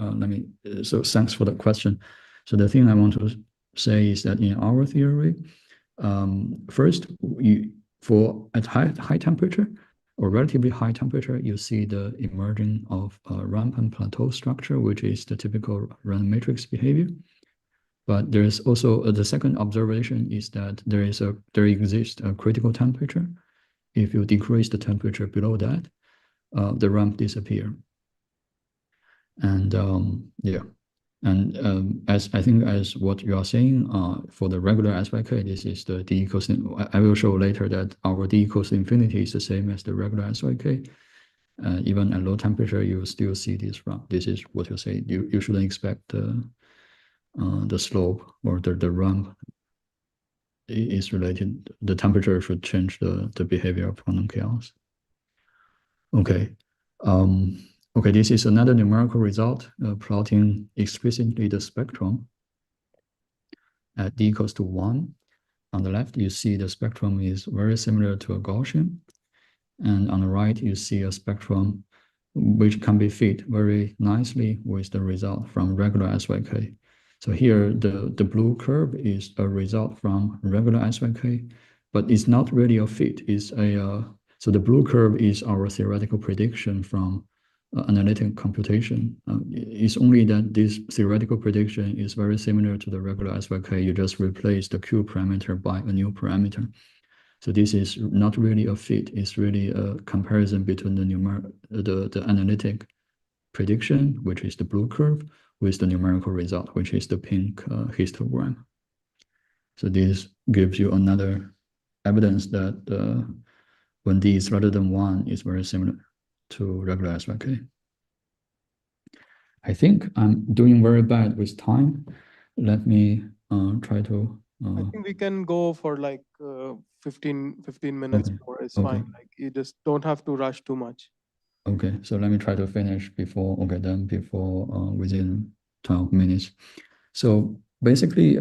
So thanks for the question. So the thing I want to say is that in our theory, first, for at high temperature or relatively high temperature, you see the emerging of ramp and plateau structure, which is the typical random matrix behavior. But there is also the second observation is that there exists a critical temperature. If you decrease the temperature below that, the ramp disappear. And as I think as what you are saying, for the regular SYK, this is the D equals. I will show later that our D equals infinity is the same as the regular SYK. Even at low temperature, you still see this ramp. This is what you say. You shouldn't expect the slope or the ramp is related. The temperature should change the behavior of quantum chaos. Okay. Okay, this is another numerical result plotting explicitly the spectrum at d equals to 1. On the left, you see the spectrum is very similar to a Gaussian. And on the right, you see a spectrum which can be fit very nicely with the result from regular SYK. So here, the blue curve is a result from regular SYK, but it's not really a fit. So the blue curve is our theoretical prediction from analytic computation. It's only that this theoretical prediction is very similar to the regular SYK. You just replace the Q parameter by a new parameter. So this is not really a fit. It's really a comparison between the analytic prediction, which is the blue curve, with the numerical result, which is the pink histogram. So this gives you another evidence that when d is rather than 1 is very similar to regular SYK. I think I'm doing very bad with time. Let me try to. I think we can go for like 15 minutes more. It's fine. Like you just don't have to rush too much. Okay, so let me try to finish before within 12 minutes. So basically,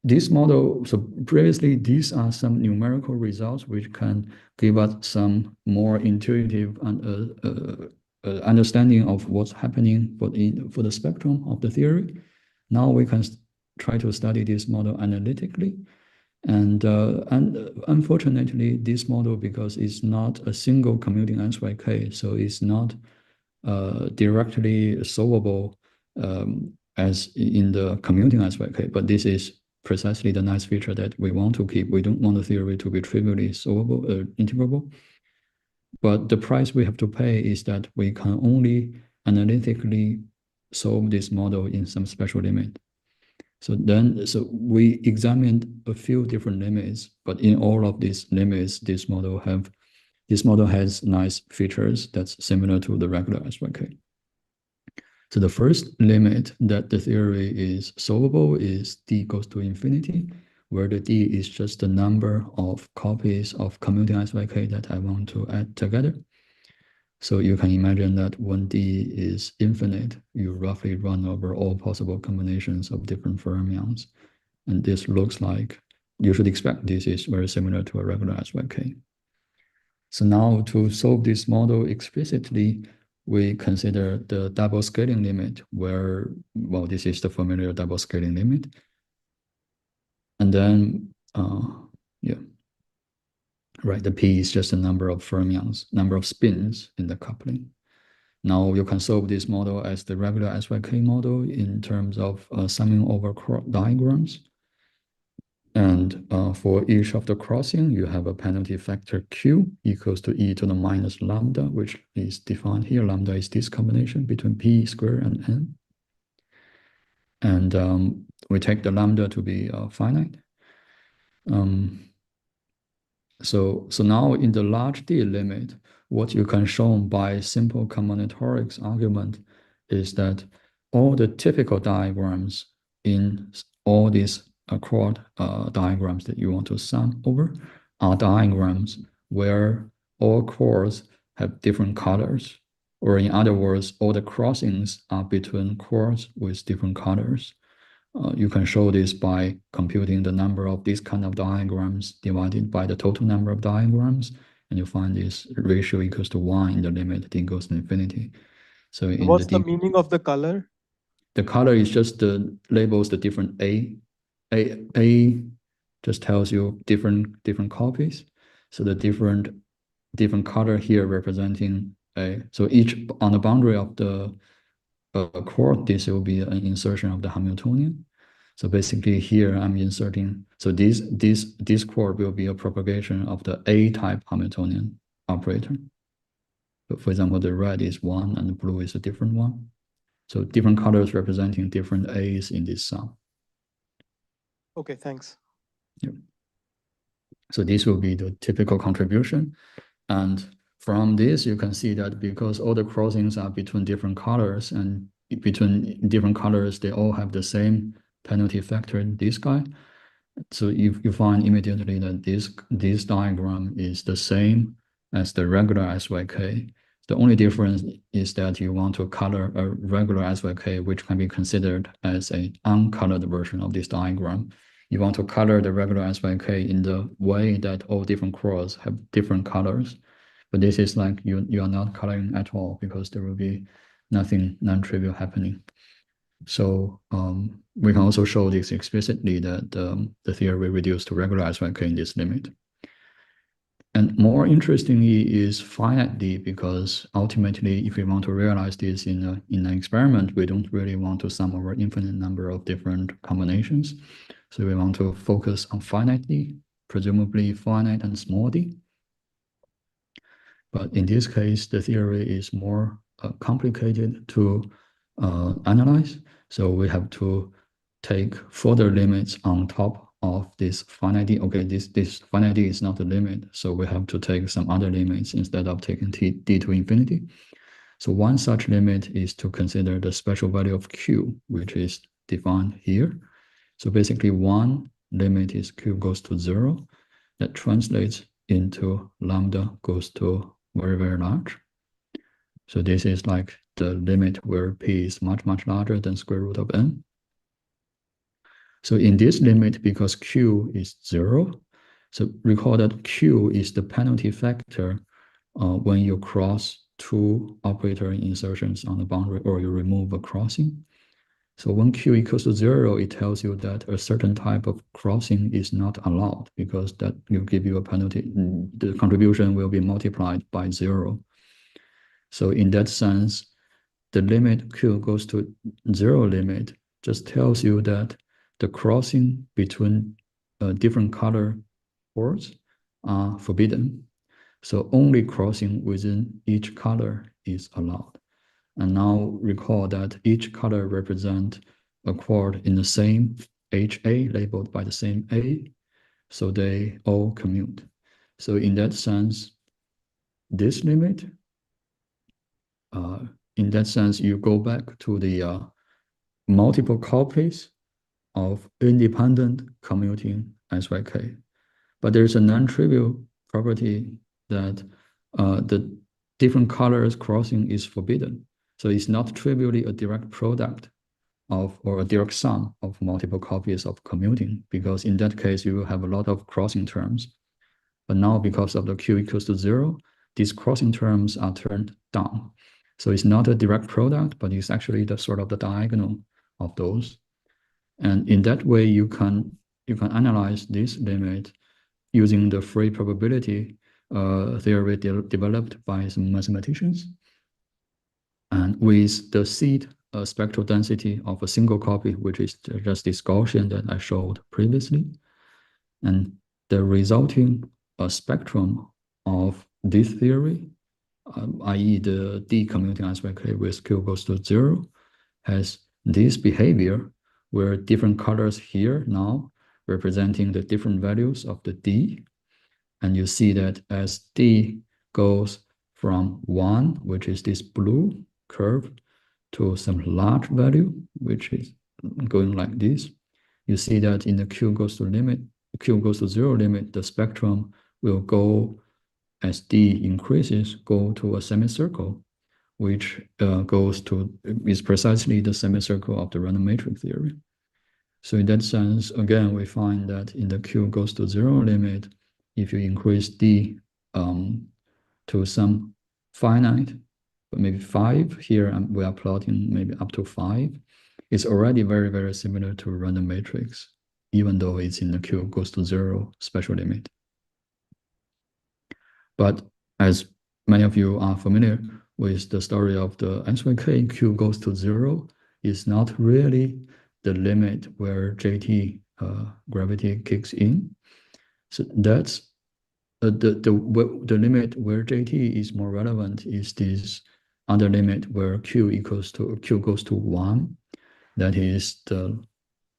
this model, so previously these are some numerical results which can give us some more intuitive and understanding of what's happening for the spectrum of the theory. Now we can try to study this model analytically. And unfortunately, this model, because it's not a single commuting SYK, so it's not directly solvable as in the commuting SYK, but this is precisely the nice feature that we want to keep. We don't want the theory to be trivially solvable, integrable. But the price we have to pay is that we can only analytically solve this model in some special limit. So we examined a few different limits, but in all of these limits, this model has nice features that's similar to the regular SYK. So the first limit that the theory is solvable is d goes to infinity, where the d is just the number of copies of commuting SYK that I want to add together. So you can imagine that when d is infinite, you roughly run over all possible combinations of different fermions. And this looks like, you should expect this is very similar to a regular SYK. So now to solve this model explicitly, we consider the double scaling limit where, well, this is the familiar double scaling limit. And then, right, the P is just the number of fermions, number of spins in the coupling. Now you can solve this model as the regular SYK model in terms of summing over diagrams. And for each of the crossing, you have a penalty factor Q equals to e to the minus lambda, which is defined here. Lambda is this combination between P squared and N. And we take the lambda to be finite. So now in the large D limit, what you can show by simple combinatorics argument is that all the typical diagrams in all these chord diagrams that you want to sum over are diagrams where all chords have different colors, or in other words, all the crossings are between chords with different colors. You can show this by computing the number of these kind of diagrams divided by the total number of diagrams, and you find this ratio equals to 1 in the limit d goes to infinity. So in what's the meaning of the color? The color is just the labels the different A just tells you different copies. So the different color here representing A. So each on the boundary of the chord, this will be an insertion of the Hamiltonian. So basically here I'm inserting, so this chord will be a propagation of the A-type Hamiltonian operator. So for example, the red is one and the blue is a different one. So different colors representing different A's in this sum. Okay, thanks. Yep. So this will be the typical contribution. And from this, you can see that because all the crossings are between different colors, and between different colors, they all have the same penalty factor in this guy. So you find immediately that this diagram is the same as the regular SYK. The only difference is that you want to color a regular SYK, which can be considered as an uncolored version of this diagram. You want to color the regular SYK in the way that all different chords have different colors. But this is like you are not coloring at all because there will be nothing non-trivial happening. So we can also show this explicitly that the theory will reduce to regular SYK in this limit. And more interestingly is finitely, because ultimately, if we want to realize this in an experiment, we don't really want to sum over infinite number of different combinations. So we want to focus on finitely, presumably finite and small d. But in this case, the theory is more complicated to analyze. So we have to take further limits on top of this finite. Okay, this finite is not the limit, so we have to take some other limits instead of taking d to infinity. So one such limit is to consider the special value of q, which is defined here. So basically one limit is q goes to 0. That translates into lambda goes to very, very large. So this is like the limit where p is much, much larger than square root of n. So in this limit, because q is 0, so recall that q is the penalty factor when you cross two operator insertions on the boundary or you remove a crossing. So when q equals to 0, it tells you that a certain type of crossing is not allowed because that will give you a penalty. The contribution will be multiplied by 0. So in that sense, the limit q goes to 0 limit just tells you that the crossing between different color chords are forbidden. So only crossing within each color is allowed. And now recall that each color represents a chord in the same HA labeled by the same A, so they all commute. So in that sense, this limit, in that sense, you go back to the multiple copies of independent commuting SYK. But there's a non-trivial property that the different colors crossing is forbidden. So it's not trivially a direct product of or a direct sum of multiple copies of commuting, because in that case, you will have a lot of crossing terms. But now because of the q equals to 0, these crossing terms are turned down. So it's not a direct product, but it's actually the sort of the diagonal of those. And in that way, you can analyze this limit using the free probability theory developed by some mathematicians. And with the seed spectral density of a single copy, which is just this Gaussian that I showed previously. And the resulting spectrum of this theory, i.e. the D-commuting SYK with q goes to 0, has this behavior where different colors here now representing the different values of the D. And you see that as D goes from 1, which is this blue curve, to some large value, which is going like this. You see that in the Q goes to limit, Q goes to 0 limit, the spectrum will go, as D increases, go to a semicircle, which is precisely the semicircle of the random matrix theory. So in that sense, again, we find that in the Q goes to 0 limit, if you increase D to some finite, but maybe 5 here, and we are plotting maybe up to 5, it's already very, very similar to random matrix, even though it's in the Q goes to 0 special limit. But as many of you are familiar with the story of the SYK, Q goes to 0 is not really the limit where JT gravity kicks in. So that's the limit where JT is more relevant is this other limit where Q goes to 1. That is the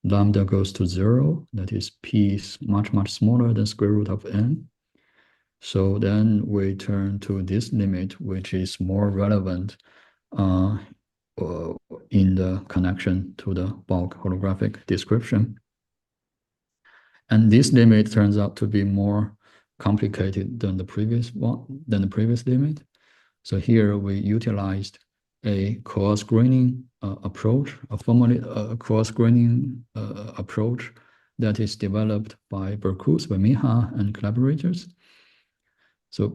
lambda goes to 0. That is P is much, much smaller than square root of n. So then we turn to this limit, which is more relevant in the connection to the bulk holographic description. And this limit turns out to be more complicated than the previous limit. So here we utilized a cross-graining approach, a cross-graining approach that is developed by Berkous, by Miha, and collaborators. So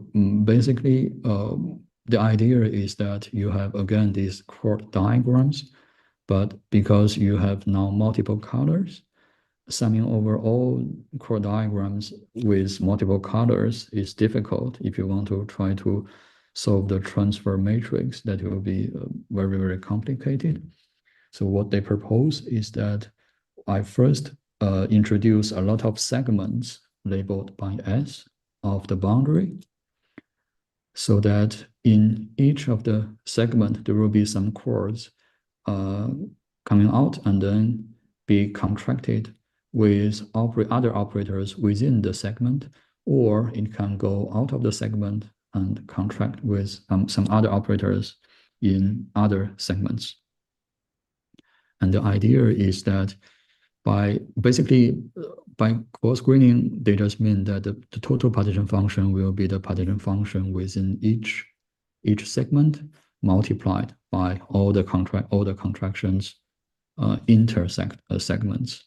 basically, the idea is that you have, again, these chord diagrams, but because you have now multiple colors, summing over all chord diagrams with multiple colors is difficult. If you want to try to solve the transfer matrix, that will be very, very complicated. So what they propose is that I first introduce a lot of segments labeled by S of the boundary, so that in each of the segment, there will be some chords coming out and then be contracted with other operators within the segment, or it can go out of the segment and contract with some other operators in other segments. And the idea is that by cross-graining, they just mean that the total partition function will be the partition function within each segment multiplied by all the contractions intersect segments.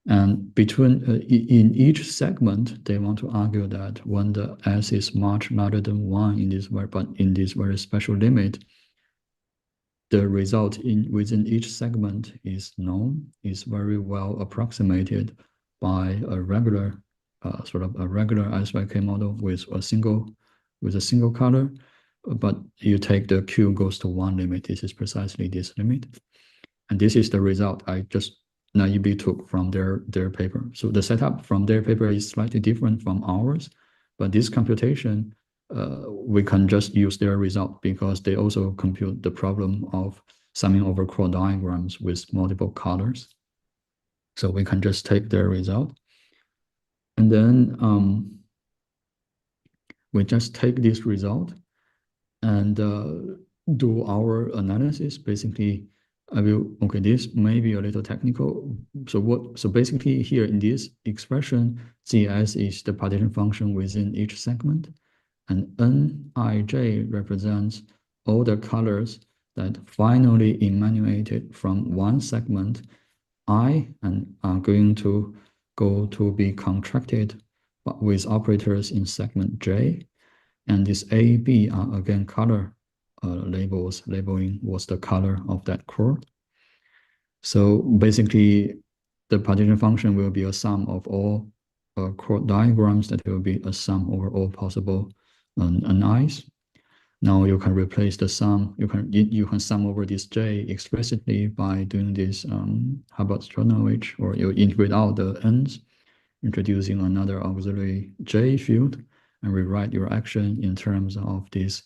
And in each segment, they want to argue that when the S is much larger than 1 in this very special limit, the result within each segment is known, is very well approximated by a regular SYK model with a single color. But you take the Q goes to 1 limit. This is precisely this limit, and this is the result I just naively took from their paper. So the setup from their paper is slightly different from ours, but this computation, we can just use their result because they also compute the problem of summing over chord diagrams with multiple colors. So we can just take their result. And then we just take this result and do our analysis. Basically, this may be a little technical. So basically here in this expression, GS is the partition function within each segment, and Nij represents all the colors that finally emanated from one segment I and are going to go to be contracted with operators in segment J. And this A, B are again color labels, labeling what's the color of that chord. So basically, the partition function will be a sum of all chord diagrams that will be a sum over all possible Ni's. Now you can replace the sum. You can sum over this J explicitly by doing this Hubbard-Strudnovich, or you integrate out the N's, introducing another auxiliary J field, and rewrite your action in terms of this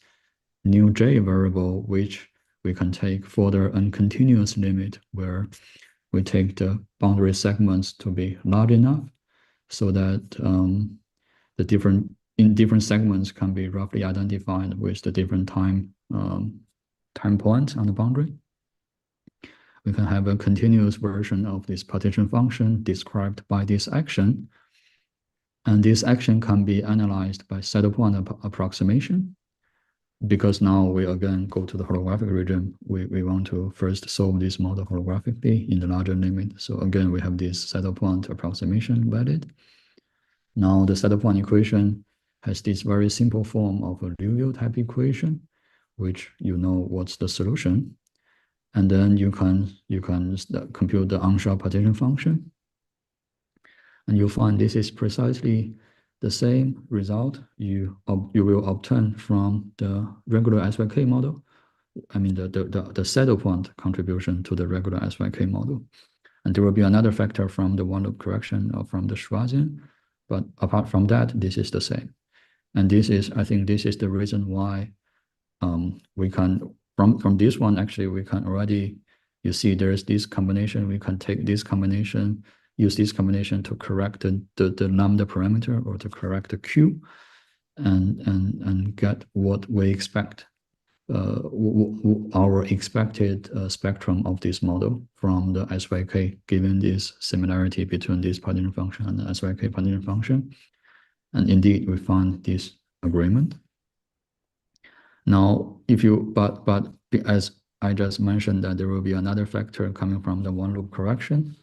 new J variable, which we can take for the uncontinuous limit, where we take the boundary segments to be large enough so that the different segments can be roughly identified with the different time time points on the boundary. We can have a continuous version of this partition function described by this action. And this action can be analyzed by saddle point approximation. Because now we again go to the holographic regime, we want to first solve this model holographically in the larger limit. So again, we have this saddle point approximation valid. Now the saddle point equation has this very simple form of a Liouville type equation, which you know what's the solution. And then you can compute the unsharp partition function. And you find this is precisely the same result you will obtain from the regular SYK model. I mean the saddle point contribution to the regular SYK model. And there will be another factor from the one loop correction or from the Schwarzian. But apart from that, this is the same. And this is, I think this is the reason why we can, from this one, actually, we can already, you see there's this combination, we can take this combination, use this combination to correct the lambda parameter or to correct the Q and get what we expect, our expected spectrum of this model from the SYK, given this similarity between this partition function and the SYK partition function. And indeed, we find this agreement. Now, if you, but as I just mentioned, that there will be another factor coming from the one loop correction,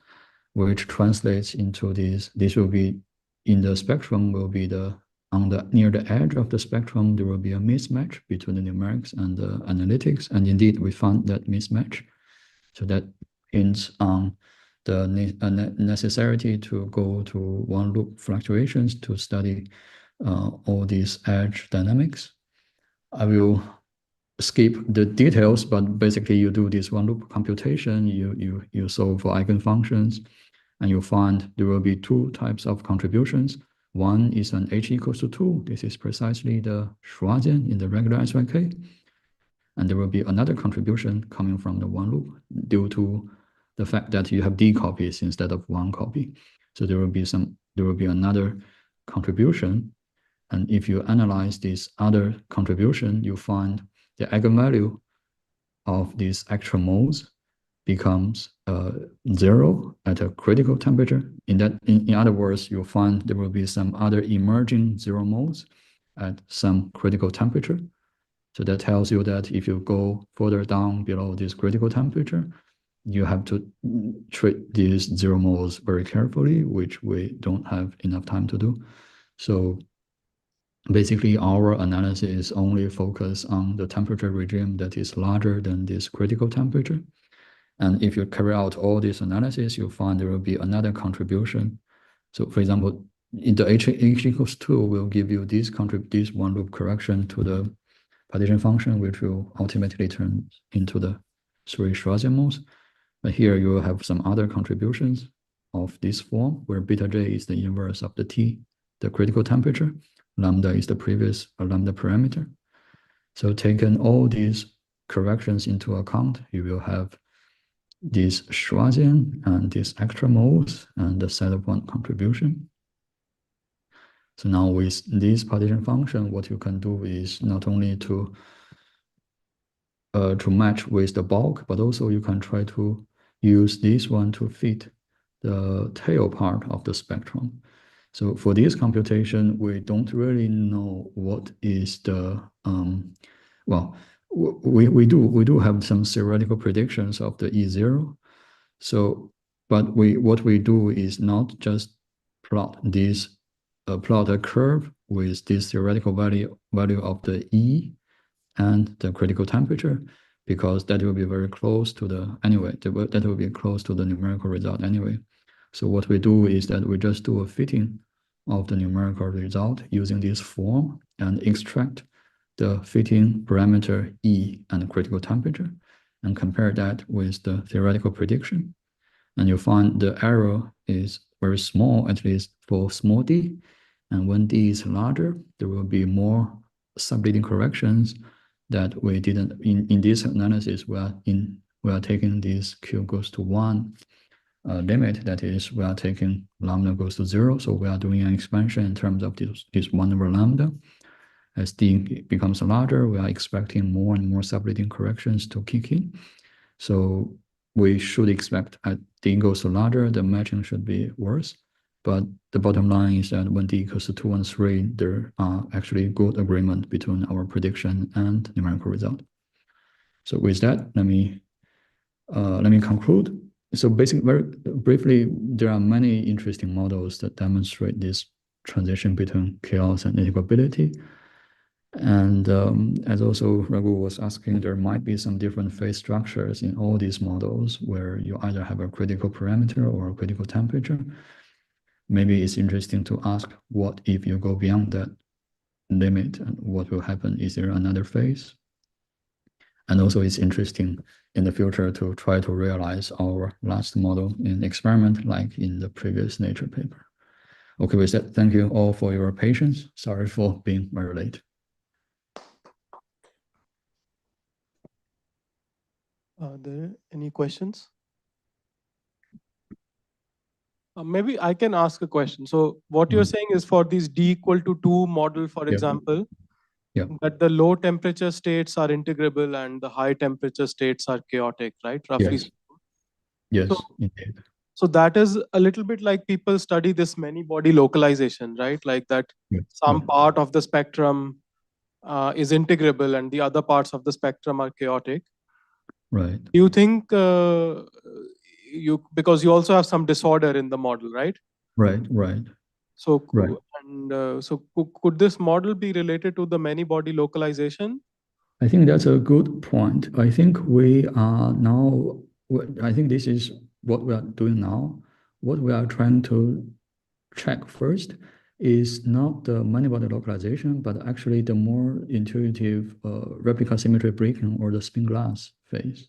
which translates into this will be in the spectrum will be near the edge of the spectrum, there will be a mismatch between the numerics and the analytics. And indeed, we found that mismatch. So that hints on the necessity to go to one loop fluctuations to study all these edge dynamics. I will skip the details, but basically you do this one loop computation, you solve for eigenfunctions, and you find there will be two types of contributions. One is an h equals to 2. This is precisely the Schwarzian in the regular SYK. And there will be another contribution coming from the one loop due to the fact that you have D copies instead of one copy. So there will be another contribution. And if you analyze this other contribution, you find the eigenvalue of these extra moles becomes 0 at a critical temperature. In other words, you'll find there will be some other emerging 0 moles at some critical temperature. So that tells you that if you go further down below this critical temperature, you have to treat these 0 moles very carefully, which we don't have enough time to do. So basically, our analysis only focus on the temperature regime that is larger than this critical temperature. And if you carry out all this analysis, you'll find there will be another contribution. So for example, in the h equals 2 will give you this one loop correction to the partition function, which will ultimately turn into the 3 Schwarzian modes. But here you will have some other contributions of this form, where beta j is the inverse of the T, the critical temperature. Lambda is the previous lambda parameter. So taking all these corrections into account, you will have this Schwarzian and this extra moles and the saddle point contribution. So now with this partition function, what you can do is not only to match with the bulk, but also you can try to use this one to fit the tail part of the spectrum. So for this computation, we don't really know what is the, well, we do have some theoretical predictions of the E0. So, but what we do is not just plot this, plot a curve with this theoretical value of the E and the critical temperature, because that will be very close to the, anyway, that will be close to the numerical result anyway. So what we do is that we just do a fitting of the numerical result using this form and extract the fitting parameter E and the critical temperature and compare that with the theoretical prediction. And you find the error is very small, at least for small d. And when d is larger, there will be more subleading corrections that we didn't, in this analysis, we are taking this q goes to 1 limit, that is, we are taking lambda goes to 0. So we are doing an expansion in terms of this 1 over lambda. as D becomes larger, we are expecting more and more subleading corrections to kick in. So we should expect as D goes larger, the matching should be worse. But the bottom line is that when D equals to 2 and 3, there are actually good agreement between our prediction and numerical result. So with that, let me conclude. So basically, very briefly, there are many interesting models that demonstrate this transition between chaos and integrability. And as also Raghu was asking, there might be some different phase structures in all these models where you either have a critical parameter or a critical temperature. Maybe it's interesting to ask, what if you go beyond that limit, and what will happen? Is there another phase? And also it's interesting in the future to try to realize our last model in experiment like in the previous Nature paper. Okay, with that, thank you all for your patience. Sorry for being very late. Are there any questions? Maybe I can ask a question. So what you're saying is for these D equal to 2 model, for example, that the low temperature states are integrable and the high temperature states are chaotic, right? Roughly. Yes, yes, so, indeed. So that is a little bit like people study this many body localization, right? Like that some part of the spectrum is integrable and the other parts of the spectrum are chaotic. Right. Do you think because you also have some disorder in the model, right? Right, right. So, so could this model be related to the many body localization? I think that's a good point. I think we are now, I think this is what we are doing now. What we are trying to check first is not the many body localization, but actually the more intuitive replica symmetry breaking or the spin glass phase.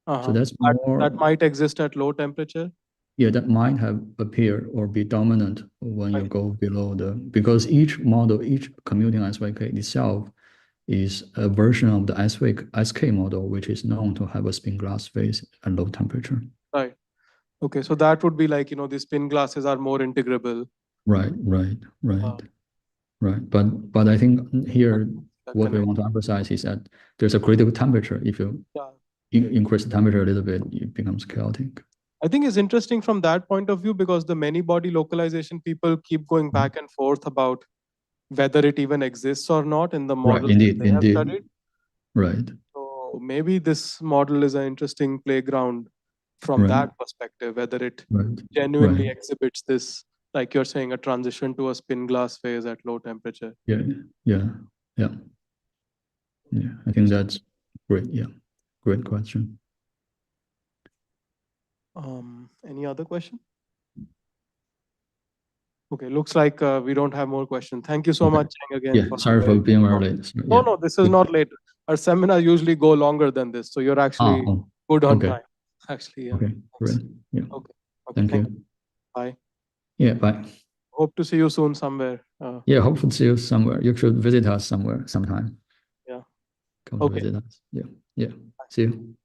So that's more that might exist at low temperature. Yeah, that might have appeared or be dominant when you go below because each model, each commuting SYK itself is a version of the SK model, which is known to have a spin glass phase at low temperature. Right. Okay, so that would be like, the spin glasses are more integrable. Right. But I think here, what we want to emphasize is that there's a critical temperature. If you increase the temperature a little bit, it becomes chaotic. I think it's interesting from that point of view because the many body localization people keep going back and forth about whether it even exists or not in the model they have studied. Right. So maybe this model is an interesting playground from that perspective, whether it genuinely exhibits this, like you're saying, a transition to a spin glass phase at low temperature. Yeah. I think that's great. Yeah, great question. Any other question? Okay, looks like we don't have more questions. Thank you so much, Cheng, again. Yeah, sorry for being very late. No, this is not late. Our seminars usually go longer than this, so you're actually good on time. Actually, yeah. Okay, great. Yeah. Okay. Thank you. Bye. Yeah, bye. Hope to see you soon somewhere. Yeah, hope to see you somewhere. You should visit us somewhere sometime. Yeah. Come to visit us. Yeah. See you.